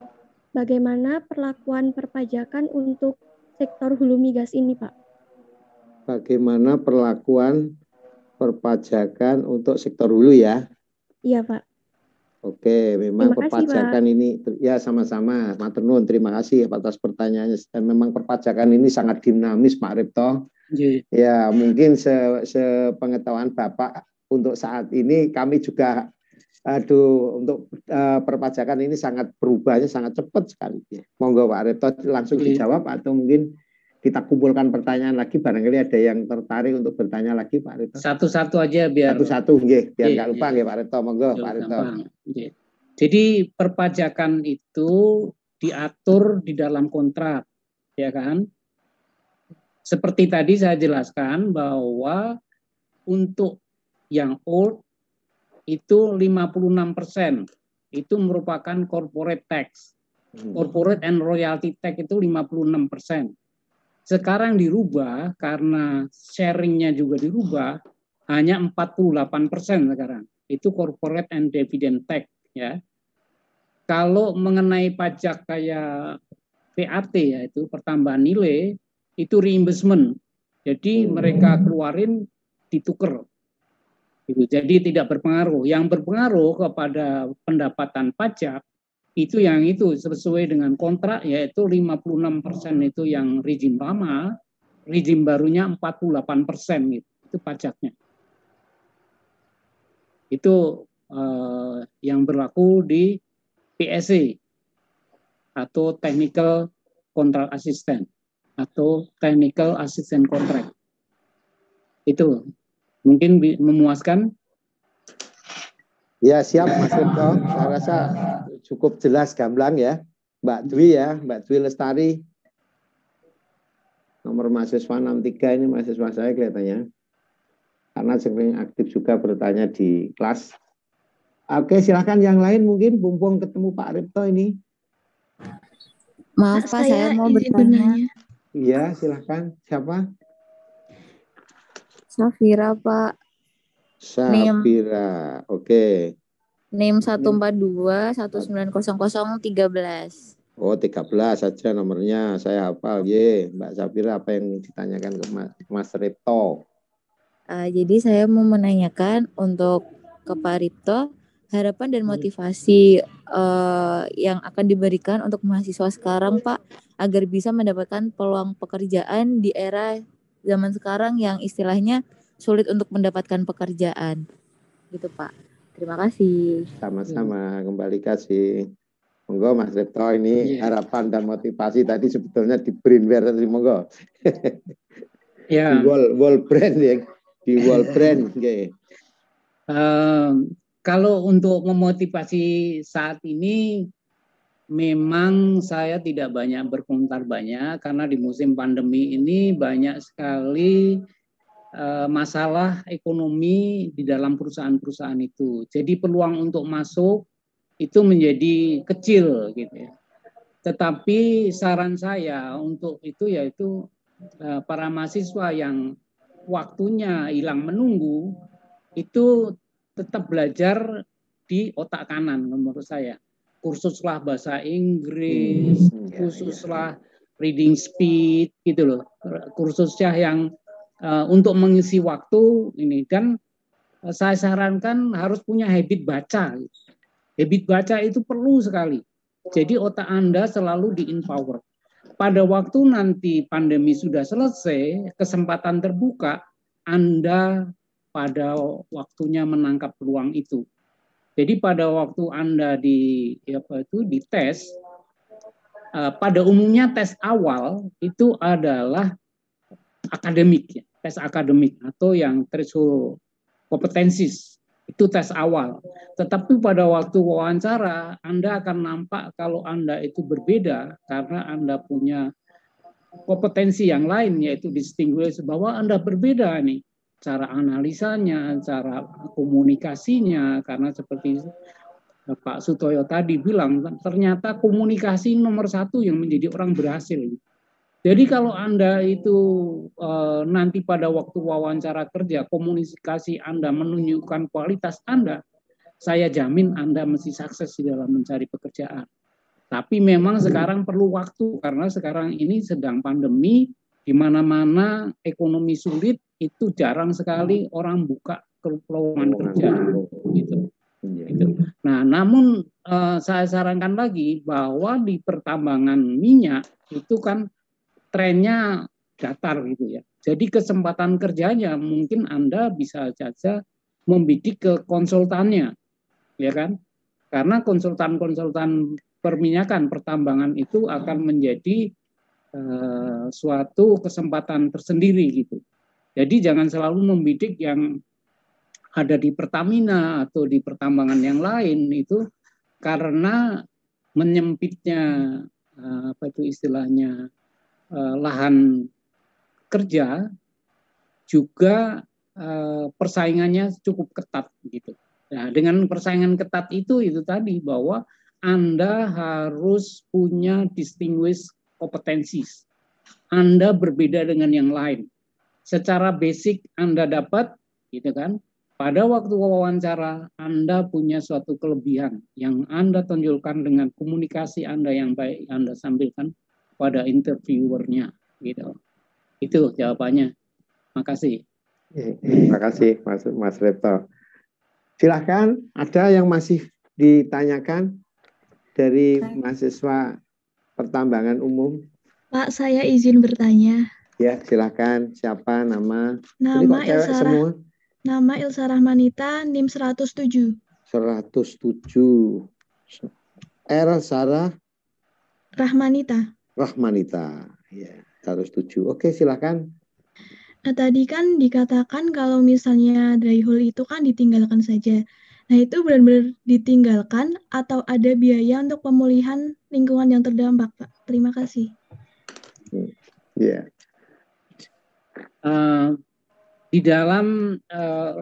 bagaimana perlakuan perpajakan untuk sektor hulu migas ini, Pak? Bagaimana perlakuan perpajakan untuk sektor hulu ya? Iya, Pak. Oke, memang perpajakan Pak. ini ya sama-sama. Matur nuwun, terima kasih atas pertanyaannya. Dan memang perpajakan ini sangat dinamis, Pak Repto. Ya, mungkin sepengetahuan Bapak untuk saat ini kami juga untuk perpajakan ini sangat berubahnya sangat cepat sekali. Monggo Pak Repto langsung dijawab atau mungkin kita kumpulkan pertanyaan lagi, barangkali ada yang tertarik untuk bertanya lagi Pak Repto. Satu-satu aja biar satu-satu nggih, biar nggak lupa nggih Pak Repto. Monggo Pak Repto. Jadi perpajakan itu diatur di dalam kontrak, ya kan? Seperti tadi saya jelaskan bahwa untuk yang old itu 56% itu merupakan corporate tax. Corporate and royalty tax itu 56%. Sekarang dirubah karena sharingnya juga dirubah, hanya 48% sekarang. Itu corporate and dividend tax ya. Kalau mengenai pajak kayak PAT yaitu pertambahan nilai, itu reimbursement. Jadi mereka keluarin ditukar. Jadi tidak berpengaruh. Yang berpengaruh kepada pendapatan pajak itu sesuai dengan kontrak, yaitu 56% itu yang rezim lama, rezim barunya 48% itu pajaknya. Itu yang berlaku di PSC atau Technical Contract Assistant atau Technical Assistant Contract. Itu mungkin memuaskan. Ya siap Mas Repto, saya rasa cukup jelas gamblang ya. Mbak Dwi ya, Mbak Dwi Lestari. Nomor mahasiswa 63 ini mahasiswa saya kelihatannya. Karena sering aktif juga bertanya di kelas. Oke, silakan yang lain mungkin mumpung ketemu Pak Ripto ini. Maaf Pak, saya mau bertanya. Iya, silakan. Siapa? Safira Pak. Safira. Oke. NIM 142-1900-13. Oh, 13 saja nomornya. Saya hafal. Ye, Mbak Safira, apa yang ditanyakan ke Mas Ripto? Jadi saya mau menanyakan untuk ke Pak Ripto, harapan dan motivasi yang akan diberikan untuk mahasiswa sekarang Pak, agar bisa mendapatkan peluang pekerjaan di era zaman sekarang yang istilahnya sulit untuk mendapatkan pekerjaan. Gitu Pak. Terima kasih. Sama-sama, kembali kasih. Monggo Mas Ripto, ini harapan dan motivasi tadi sebetulnya di brainware tadi, monggo. Ya. Di wall brand ya. Di wall brand. Okay. Kalau untuk memotivasi saat ini, memang saya tidak banyak berkomentar banyak karena di musim pandemi ini banyak sekali masalah ekonomi di dalam perusahaan-perusahaan itu. Jadi peluang untuk masuk itu menjadi kecil gitu ya. Tetapi saran saya untuk itu yaitu para mahasiswa yang waktunya hilang menunggu itu tetap belajar di otak kanan menurut saya. Kursuslah bahasa Inggris, kursuslah reading speed gitu loh. Kursusnya yang untuk mengisi waktu ini, dan saya sarankan harus punya habit baca. Habit baca itu perlu sekali. Jadi otak Anda selalu di-empower. Pada waktu nanti pandemi sudah selesai, kesempatan terbuka, Anda pada waktunya menangkap peluang itu. Jadi pada waktu Anda dites, pada umumnya tes awal itu adalah akademik, tes akademik atau yang threshold kompetensis. Itu tes awal. Tetapi pada waktu wawancara, Anda akan nampak kalau Anda itu berbeda karena Anda punya kompetensi yang lain, yaitu distinguish bahwa Anda berbeda nih. Cara analisanya, cara komunikasinya, karena seperti Pak Sutoyo tadi bilang, ternyata komunikasi nomor satu yang menjadi orang berhasil. Jadi kalau Anda itu nanti pada waktu wawancara kerja, komunikasi Anda menunjukkan kualitas Anda, saya jamin Anda mesti sukses di dalam mencari pekerjaan. Tapi memang sekarang perlu waktu, karena sekarang ini sedang pandemi, di mana-mana ekonomi sulit, itu jarang sekali orang buka lowongan kerja. Gitu. Nah, namun saya sarankan lagi bahwa di pertambangan minyak itu kan trennya datar gitu ya. Jadi kesempatan kerjanya mungkin Anda bisa saja membidik ke konsultannya, ya kan? Karena konsultan-konsultan perminyakan pertambangan itu akan menjadi suatu kesempatan tersendiri gitu. Jadi jangan selalu membidik yang ada di Pertamina atau di pertambangan yang lain itu, karena menyempitnya apa itu istilahnya lahan kerja juga persaingannya cukup ketat gitu. Nah, dengan persaingan ketat itu tadi bahwa Anda harus punya distinguished kompetensi. Anda berbeda dengan yang lain. Secara basic Anda dapat, gitu kan? Pada waktu wawancara Anda punya suatu kelebihan yang Anda tonjolkan dengan komunikasi Anda yang baik Anda sampaikan pada interviewernya, gitu. Itu jawabannya. Makasih. Terima kasih Mas Ripto. Silahkan, ada yang masih ditanyakan dari mahasiswa pertambangan umum? Pak, saya izin bertanya. Ya, silahkan. Siapa nama? Nama Ilsa Rahmanita, NIM 107. 107. Sarah Rahmanita. Ya, 107. Oke, silakan. Nah, tadi kan dikatakan kalau misalnya dry hole itu kan ditinggalkan saja. Nah, itu benar-benar ditinggalkan atau ada biaya untuk pemulihan lingkungan yang terdampak, Pak? Terima kasih. Ya. Di dalam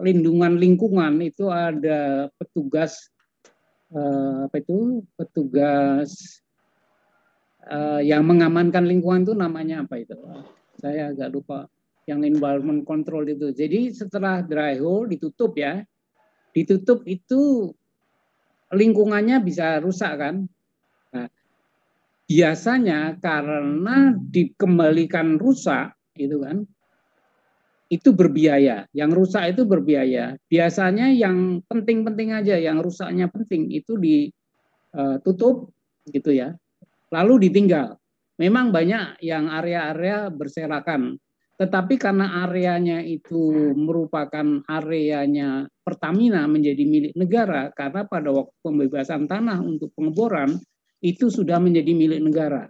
lindungan lingkungan itu ada petugas petugas yang mengamankan lingkungan itu namanya apa itu? Saya agak lupa. Yang environment control itu. Jadi setelah dry hole ditutup ya, ditutup itu lingkungannya bisa rusak kan. Nah, biasanya karena dikembalikan rusak itu kan, itu berbiaya. Yang rusak itu berbiaya. Biasanya yang penting-penting aja, yang rusaknya penting itu ditutup gitu ya. Lalu ditinggal. Memang banyak yang area-area berserakan. Tetapi karena areanya itu merupakan areanya Pertamina menjadi milik negara, karena pada waktu pembebasan tanah untuk pengeboran itu sudah menjadi milik negara.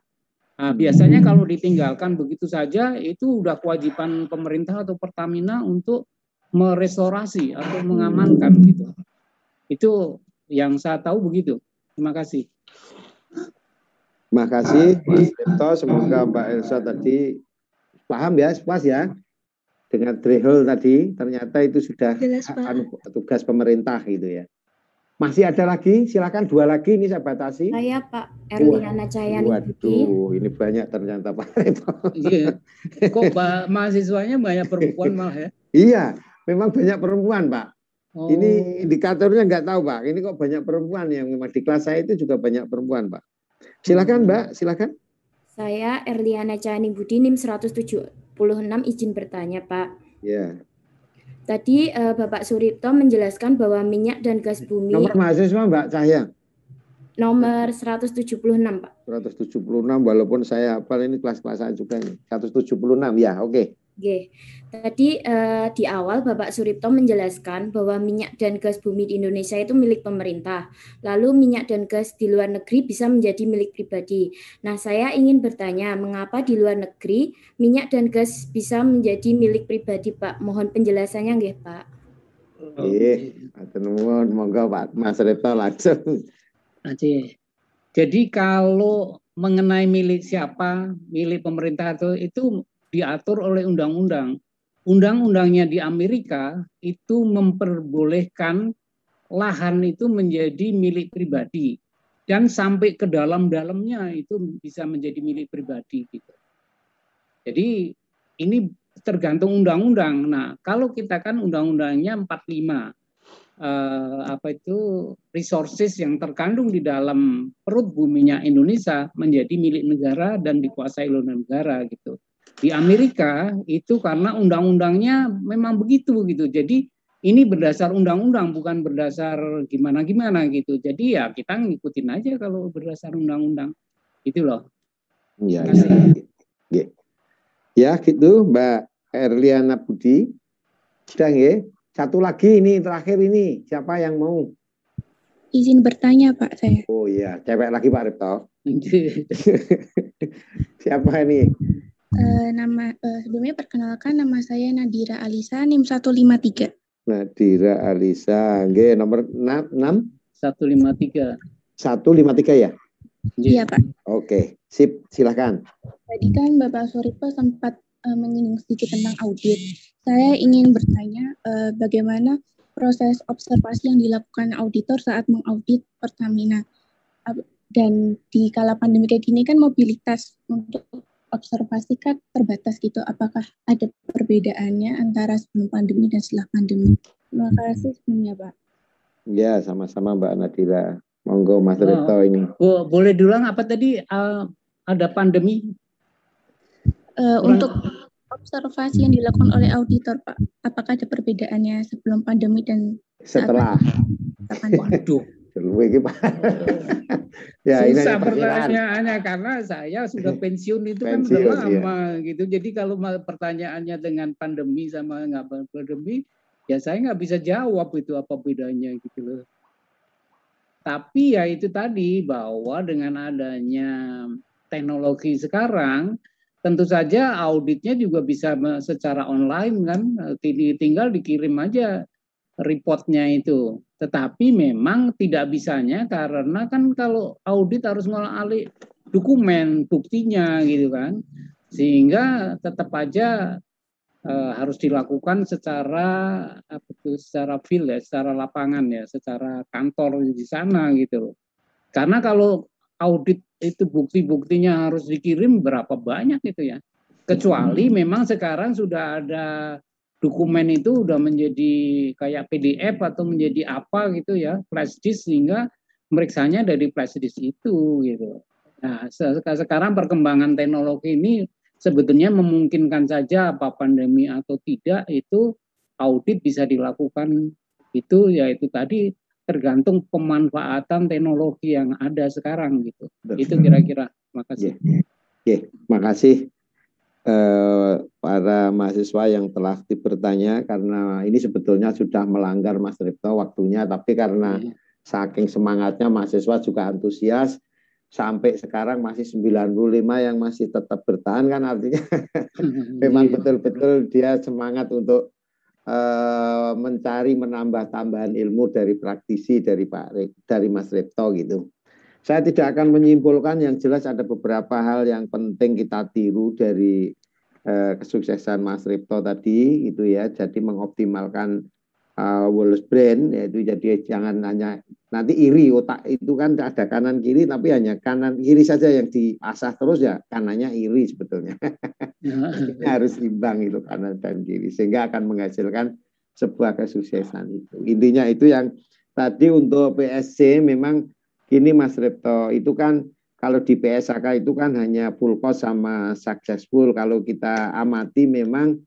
Nah, biasanya kalau ditinggalkan begitu saja, itu udah kewajiban pemerintah atau Pertamina untuk merestorasi atau mengamankan gitu. Itu yang saya tahu begitu. Terima kasih. Terima kasih Mas Tirto. Semoga Mbak Elsa tadi paham ya, puas ya dengan dry hole tadi. Ternyata itu sudah tugas pemerintah gitu ya. Masih ada lagi, silakan 2 lagi, ini saya batasi. Saya Pak Erliana Cayani. Waduh, ini banyak ternyata Pak Tirto. Iya. Kok mahasiswanya banyak perempuan malah ya? Iya, memang banyak perempuan Pak. Oh. Ini indikatornya nggak tahu Pak. Ini kok banyak perempuan yang memang di kelas saya itu juga banyak perempuan Pak. Silakan Mbak, silakan. Saya Erliana Cayani Budi, NIM 176, izin bertanya Pak. Ya. Tadi Bapak Suripto menjelaskan bahwa minyak dan gas bumi. Nomor mahasiswa Mbak Cahya? Nomor 176 Pak. 176 walaupun saya hafal ini kelas-kelas saya juga nih. 176 ya, oke. Oke. Tadi di awal Bapak Suripto menjelaskan bahwa minyak dan gas bumi di Indonesia itu milik pemerintah. Lalu minyak dan gas di luar negeri bisa menjadi milik pribadi. Nah, saya ingin bertanya, mengapa di luar negeri minyak dan gas bisa menjadi milik pribadi, Pak? Mohon penjelasannya nggih, Pak. Nuwun, monggo Pak Mas Suripto langsung. Jadi kalau mengenai milik siapa, milik pemerintah itu diatur oleh undang-undang. Undang-undangnya di Amerika itu memperbolehkan lahan itu menjadi milik pribadi dan sampai ke dalam-dalamnya itu bisa menjadi milik pribadi gitu. Jadi ini tergantung undang-undang. Nah, kalau kita kan undang-undangnya 45 resources yang terkandung di dalam perut buminya Indonesia menjadi milik negara dan dikuasai oleh negara gitu. Di Amerika itu karena undang-undangnya memang begitu gitu. Jadi ini berdasar undang-undang bukan berdasar gimana-gimana gitu. Jadi ya kita ngikutin aja kalau berdasar undang-undang. Itu loh. Ya, ya gitu Mbak Erliana Budi. Sudah ya. Satu lagi ini terakhir ini. Siapa yang mau? Izin bertanya Pak saya. Oh iya, cewek lagi Pak Ripto. Siapa ini? Sebelumnya perkenalkan nama saya Nadira Alisa, NIM 153. Nadira Alisa, nggih nomor 6? 153. 153 ya? Iya Pak. Oke, sip, silakan. Tadi kan Bapak Suripto sempat menyinggung sedikit tentang audit. Saya ingin bertanya bagaimana proses observasi yang dilakukan auditor saat mengaudit Pertamina. Dan di kala pandemi kayak gini kan mobilitas untuk observasi kan terbatas gitu. Apakah ada perbedaannya antara sebelum pandemi dan setelah pandemi? Terima kasih sebelumnya Pak. Ya, sama-sama Mbak Nadira. Monggo Mas Ripto ini. Boleh diulang apa tadi ada pandemi? Untuk observasi yang dilakukan oleh auditor Pak, apakah ada perbedaannya sebelum pandemi dan setelah? Waduh. Ya, susah pertanyaannya karena saya sudah pensiun itu kan udah lama gitu. Jadi kalau pertanyaannya dengan pandemi sama nggak pandemi, ya saya nggak bisa jawab itu apa bedanya gitu loh. Tapi ya itu tadi bahwa dengan adanya teknologi sekarang, tentu saja auditnya juga bisa secara online kan, tinggal dikirim aja reportnya itu. Tetapi memang tidak bisanya karena kan kalau audit harus ngolah-alik dokumen buktinya gitu kan, sehingga tetap aja harus dilakukan secara field ya, secara lapangan ya, secara kantor di sana gitu loh. Karena kalau audit itu bukti-buktinya harus dikirim berapa banyak itu ya. Kecuali memang sekarang sudah ada dokumen itu udah menjadi kayak PDF atau menjadi apa gitu ya, flash disk, sehingga meriksanya dari flash disk itu gitu. Nah, sekarang perkembangan teknologi ini sebetulnya memungkinkan saja apa pandemi atau tidak itu audit bisa dilakukan, itu yaitu tadi tergantung pemanfaatan teknologi yang ada sekarang gitu. Itu kira-kira. Makasih. Makasih para mahasiswa yang telah bertanya, karena ini sebetulnya sudah melanggar Mas Ripto waktunya, tapi karena saking semangatnya mahasiswa juga antusias, sampai sekarang masih 95 yang masih tetap bertahan, kan artinya memang betul-betul dia semangat untuk mencari menambah tambahan ilmu dari praktisi dari Mas Ripto gitu. Saya tidak akan menyimpulkan, yang jelas ada beberapa hal yang penting kita tiru dari kesuksesan Mas Ripto tadi itu ya. Jadi mengoptimalkan Wallace Brain, yaitu jadi jangan hanya nanti iri, otak itu kan ada kanan kiri, tapi hanya kanan kiri saja yang diasah terus ya, kanannya iri sebetulnya. Harus imbang itu kanan dan kiri, sehingga akan menghasilkan sebuah kesuksesan itu. Intinya itu yang tadi untuk PSC memang gini Mas Ripto, itu kan kalau di PSAK itu kan hanya full cost sama successful. Kalau kita amati memang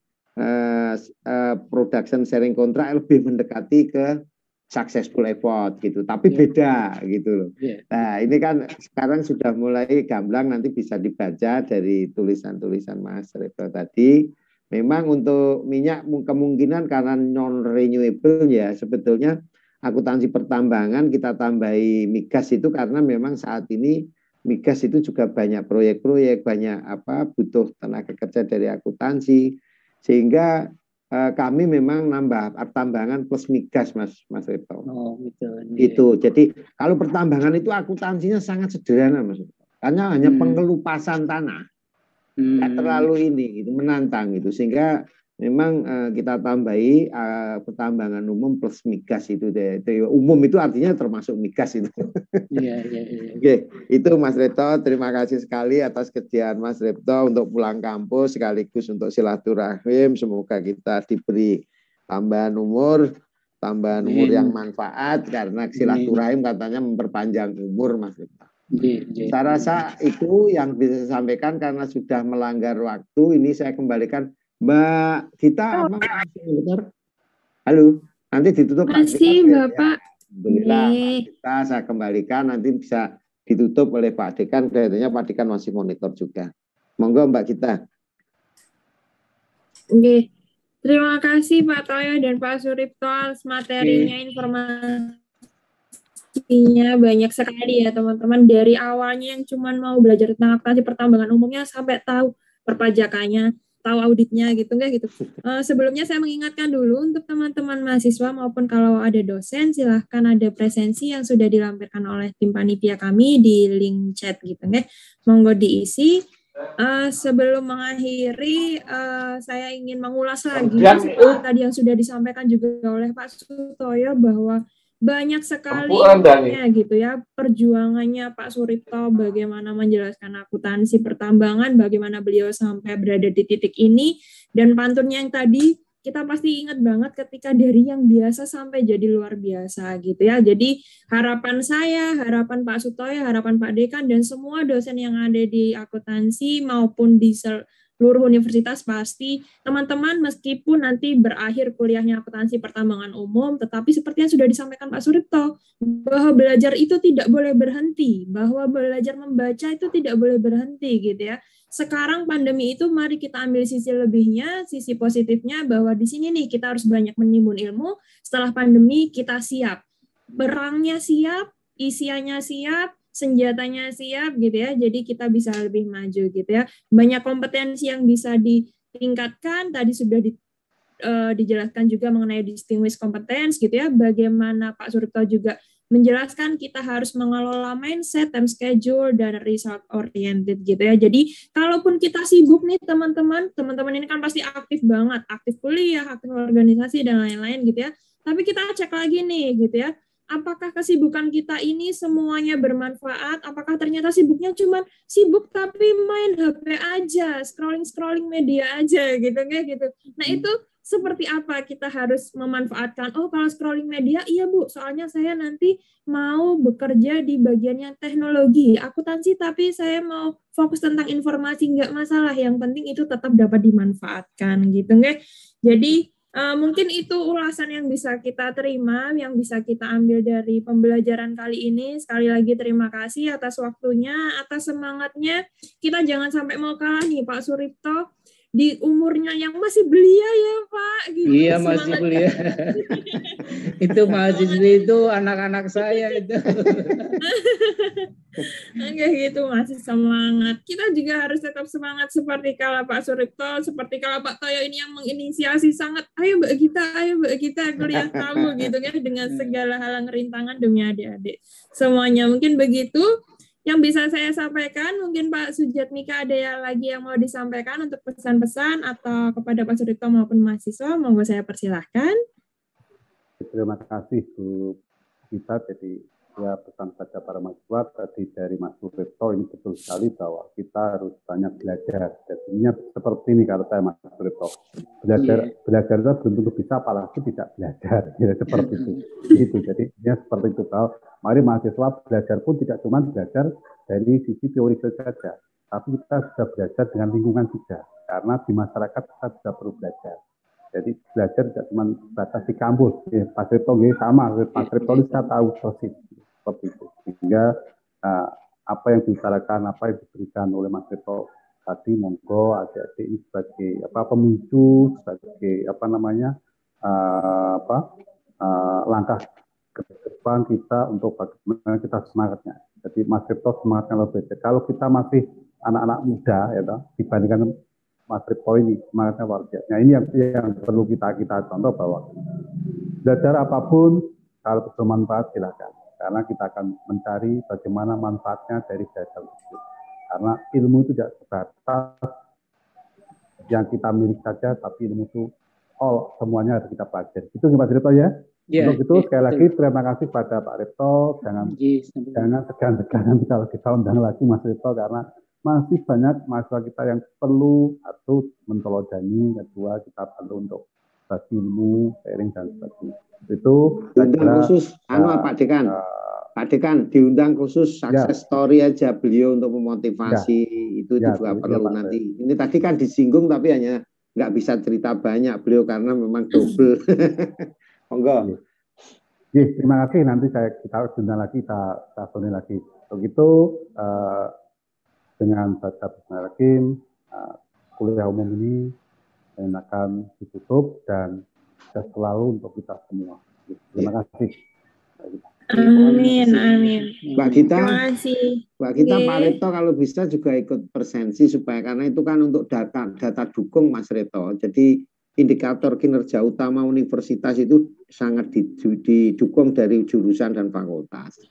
production sharing kontrak lebih mendekati ke successful effort gitu, tapi beda gitu loh. Nah ini kan sekarang sudah mulai gamblang, nanti bisa dibaca dari tulisan-tulisan Mas Ripto tadi. Memang untuk minyak kemungkinan karena non renewable ya, sebetulnya akuntansi pertambangan kita tambahi migas itu karena memang saat ini migas itu juga banyak proyek-proyek, banyak butuh tenaga kerja dari akuntansi, sehingga kami memang nambah tambangan plus migas Mas Ripto. Oh gitu. Itu. Jadi kalau pertambangan itu akuntansinya sangat sederhana Mas Ripto. Karena hanya pengelupasan tanah. Tidak terlalu ini gitu, menantang gitu, sehingga memang kita tambahi pertambangan umum plus migas itu deh. Umum itu artinya termasuk migas itu. Oke, itu Mas Ripto, terima kasih sekali atas kesediaan Mas Ripto untuk pulang kampus sekaligus untuk silaturahim. Semoga kita diberi tambahan umur yang manfaat, karena silaturahim katanya memperpanjang umur Mas Ripto. Saya rasa itu yang bisa saya sampaikan, karena sudah melanggar waktu. Ini saya kembalikan Mbak Gita. Halo, nanti ditutup. Makasih Bapak. Alhamdulillah Mbak Gita, saya kembalikan, nanti bisa ditutup oleh Pak Dekan. Kelihatannya Pak Dekan masih monitor juga. Monggo Mbak Gita. Oke, terima kasih Pak Toyo dan Pak Suripto atas materinya, informasinya banyak sekali ya teman-teman. Dari awalnya yang cuma mau belajar tentang akuntansi pertambangan umumnya sampai tahu perpajakannya, tahu auditnya gitu enggak gitu. Sebelumnya saya mengingatkan dulu untuk teman-teman mahasiswa maupun kalau ada dosen, silahkan ada presensi yang sudah dilampirkan oleh tim panitia kami di link chat gitu enggak. Monggo diisi. Sebelum mengakhiri, saya ingin mengulas lagi seperti tadi yang sudah disampaikan juga oleh Pak Sutoyo, bahwa banyak sekali gitu ya perjuangannya Pak Suripto bagaimana menjelaskan akuntansi pertambangan, bagaimana beliau sampai berada di titik ini, dan pantunnya yang tadi kita pasti ingat banget ketika dari yang biasa sampai jadi luar biasa gitu ya. Jadi harapan saya, harapan Pak Sutoyo, harapan Pak Dekan dan semua dosen yang ada di akuntansi maupun di seluruh universitas, pasti teman-teman meskipun nanti berakhir kuliahnya akuntansi pertambangan umum, tetapi seperti yang sudah disampaikan Pak Suripto, bahwa belajar itu tidak boleh berhenti, bahwa belajar membaca itu tidak boleh berhenti gitu ya. Sekarang pandemi itu mari kita ambil sisi lebihnya, sisi positifnya, bahwa di sini nih kita harus banyak menimbun ilmu. Setelah pandemi kita siap, berangnya siap, isiannya siap, senjatanya siap gitu ya, jadi kita bisa lebih maju gitu ya. Banyak kompetensi yang bisa ditingkatkan, tadi sudah dijelaskan juga mengenai distinguished competence gitu ya, bagaimana Pak Suripto juga menjelaskan kita harus mengelola mindset, time schedule, dan result oriented gitu ya. Jadi kalaupun kita sibuk nih teman-teman ini kan pasti aktif banget, aktif kuliah, aktif organisasi dan lain-lain gitu ya. Tapi kita cek lagi nih gitu ya, apakah kesibukan kita ini semuanya bermanfaat? Apakah ternyata sibuknya cuma sibuk tapi main HP aja, scrolling media aja gitu kayak gitu. Nah itu seperti apa kita harus memanfaatkan? Oh, kalau scrolling media, iya Bu, soalnya saya nanti mau bekerja di bagiannya teknologi, akuntansi, tapi saya mau fokus tentang informasi, nggak masalah. Yang penting itu tetap dapat dimanfaatkan, gitu nggak? Jadi, mungkin itu ulasan yang bisa kita terima, yang bisa kita ambil dari pembelajaran kali ini. Sekali lagi terima kasih atas waktunya, atas semangatnya. Kita jangan sampai mau kalah nih Pak Suripto. Di umurnya yang masih belia ya Pak gitu. Iya masih belia. Itu mahasiswa itu anak-anak saya itu. Enggak gitu, masih semangat. Kita juga harus tetap semangat seperti kala Pak Suripto, seperti kala Pak Toyo ini yang menginisiasi sangat, ayo Mbak Gita kuliah kamu gitu kan, dengan segala halang rintangan demi adik-adik. Semuanya mungkin begitu yang bisa saya sampaikan. Mungkin Pak Sujatmika ada yang lagi yang mau disampaikan untuk pesan-pesan atau kepada Pak Suripto maupun mahasiswa, monggo saya persilahkan. Terima kasih Bu Gita. Jadi ya pesan pada para mahasiswa tadi dari Mas Suripto ini betul sekali bahwa kita harus banyak belajar. Jadinya seperti ini kalau saya Mas Suripto, belajar itu belum tentu bisa, apalagi tidak belajar. Ya, seperti itu. Gitu. Jadi ya seperti itu. Kalau mari mahasiswa belajar pun tidak cuma belajar dari sisi teori saja, tapi kita sudah belajar dengan lingkungan juga. Karena di masyarakat kita juga perlu belajar. Jadi belajar tidak cuma batas di kampus. Ya, Pak Suripto sama. Pak Suripto saya tahu persis. Seperti itu. Sehingga apa yang dibicarakan, apa yang diberikan oleh Mas Suripto tadi, monggo adik-adik ini sebagai pemicu, sebagai langkah ke depan kita untuk bagaimana kita semangatnya. Jadi Mas Suripto semangatnya lebih beda. Kalau kita masih anak-anak muda, ya, dibandingkan Mas Suripto ini semangatnya luar biasa. Nah, ini yang perlu kita contoh bahwa belajar apapun kalau bermanfaat silakan. Karena kita akan mencari bagaimana manfaatnya dari belajar itu. Karena ilmu itu tidak sebatas yang kita miliki saja, tapi ilmu itu semuanya harus kita pelajari. Itu Pak Suripto ya. Untuk itu sekali lagi terima kasih pada Pak Suripto. Jangan segan-segan nanti kalau kita undang lagi Mas Suripto, karena masih banyak mahasiswa kita yang perlu atau mentelodani. Kedua, kita perlu untuk bagi ilmu, sharing dan sebagainya. Itu diundang khusus Pak Dekan diundang khusus success story aja beliau untuk memotivasi itu juga perlu nanti. Ini tadi kan disinggung tapi hanya nggak bisa cerita banyak beliau karena memang double. Monggo. Terima kasih, nanti kita undang lagi, kita soalin lagi. Begitu dengan baca Bismillahirrahmanirrahim, kuliah umum ini akan ditutup dan selalu untuk kita semua. Terima kasih. Amin. Mbak Gita, Okay. Pak Reto kalau bisa juga ikut presensi supaya, karena itu kan untuk data dukung Mas Reto. Jadi indikator kinerja utama universitas itu sangat didukung dari jurusan dan fakultas.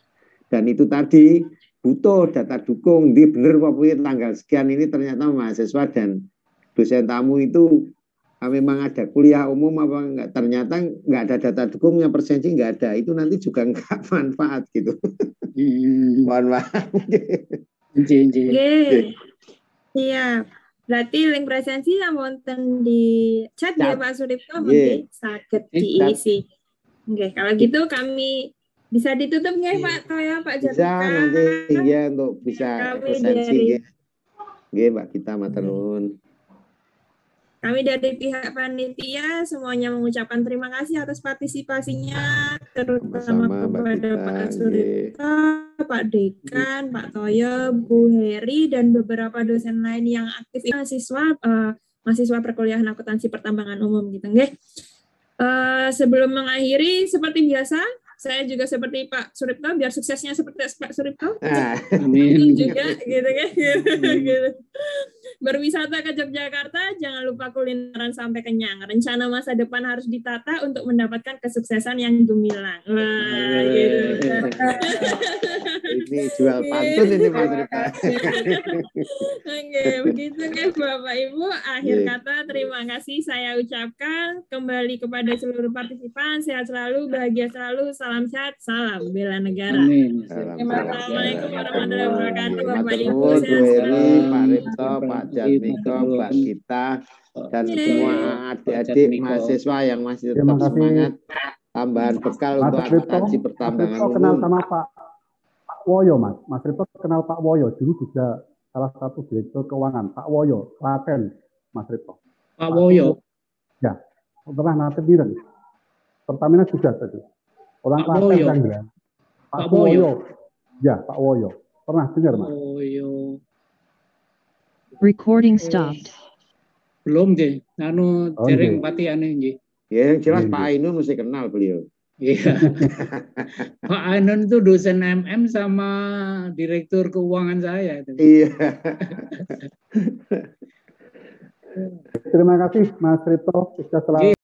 Dan itu tadi butuh data dukung. Di bener Pak Puyi tanggal sekian ini ternyata mahasiswa dan dosen tamu itu memang ada kuliah umum apa enggak, ternyata enggak ada data dukungnya, presensi enggak ada, itu nanti juga enggak manfaat gitu. Mohon maaf. Siap. Berarti link presensi yang wonten di chat ya Pak Suripto, mungkin sakit diisi. Oke, kalau gitu kami bisa ditutup nggak Pak Toyo, Pak Jatika? Bisa nanti ya untuk bisa presensi. Mbak kita matur nuwun. Kami dari pihak panitia semuanya mengucapkan terima kasih atas partisipasinya, terutama kepada Pak Suripto, Pak Dekan, Pak Toyo, Bu Heri, dan beberapa dosen lain yang aktif mahasiswa perkuliahan akuntansi pertambangan umum gitu, nggih. Sebelum mengakhiri, seperti biasa, saya juga seperti Pak Suripto, biar suksesnya seperti Pak Suripto. Amin. Juga gitu kan. Gitu. Berwisata ke Yogyakarta, jangan lupa kulineran sampai kenyang. Rencana masa depan harus ditata untuk mendapatkan kesuksesan yang gemilang. Wah, gitu. Ini jual pantun ini Mas Rita. Oke, begitu kan Bapak Ibu. Akhir kata terima kasih saya ucapkan kembali kepada seluruh partisipan. Sehat selalu, bahagia selalu, salam sehat, salam bela negara. Amin. Assalamualaikum warahmatullahi wabarakatuh. Bapak Ibu, Ibu, sehat selalu. Pak Ripto, Pak Jatmiko, Mbak Gita, dan semua adik-adik mahasiswa yang masih tetap semangat. Tambahan bekal untuk akuntansi pertambangan umum. Kenal sama Pak Woyo, Mas. Mas Ripto kenal Pak Woyo, dulu juga salah satu direktur keuangan. Pak Woyo, Klaten, Mas Ripto. Pak Woyo? Ya, pernah nanti bilang. Pertamina juga tadi. Orang Klaten kan bilang. Pak Woyo. Ya, Pak Woyo. Pernah dengar, Mas? Woyo. Recording stopped. Belum deh. Anu dereng pati ane nggih. Ya, yang jelas Pak Ainun mesti kenal beliau. Iya. Pak Ainun itu dosen MM sama direktur keuangan saya. Iya. Terima kasih Mas Ripto. Sukses selalu.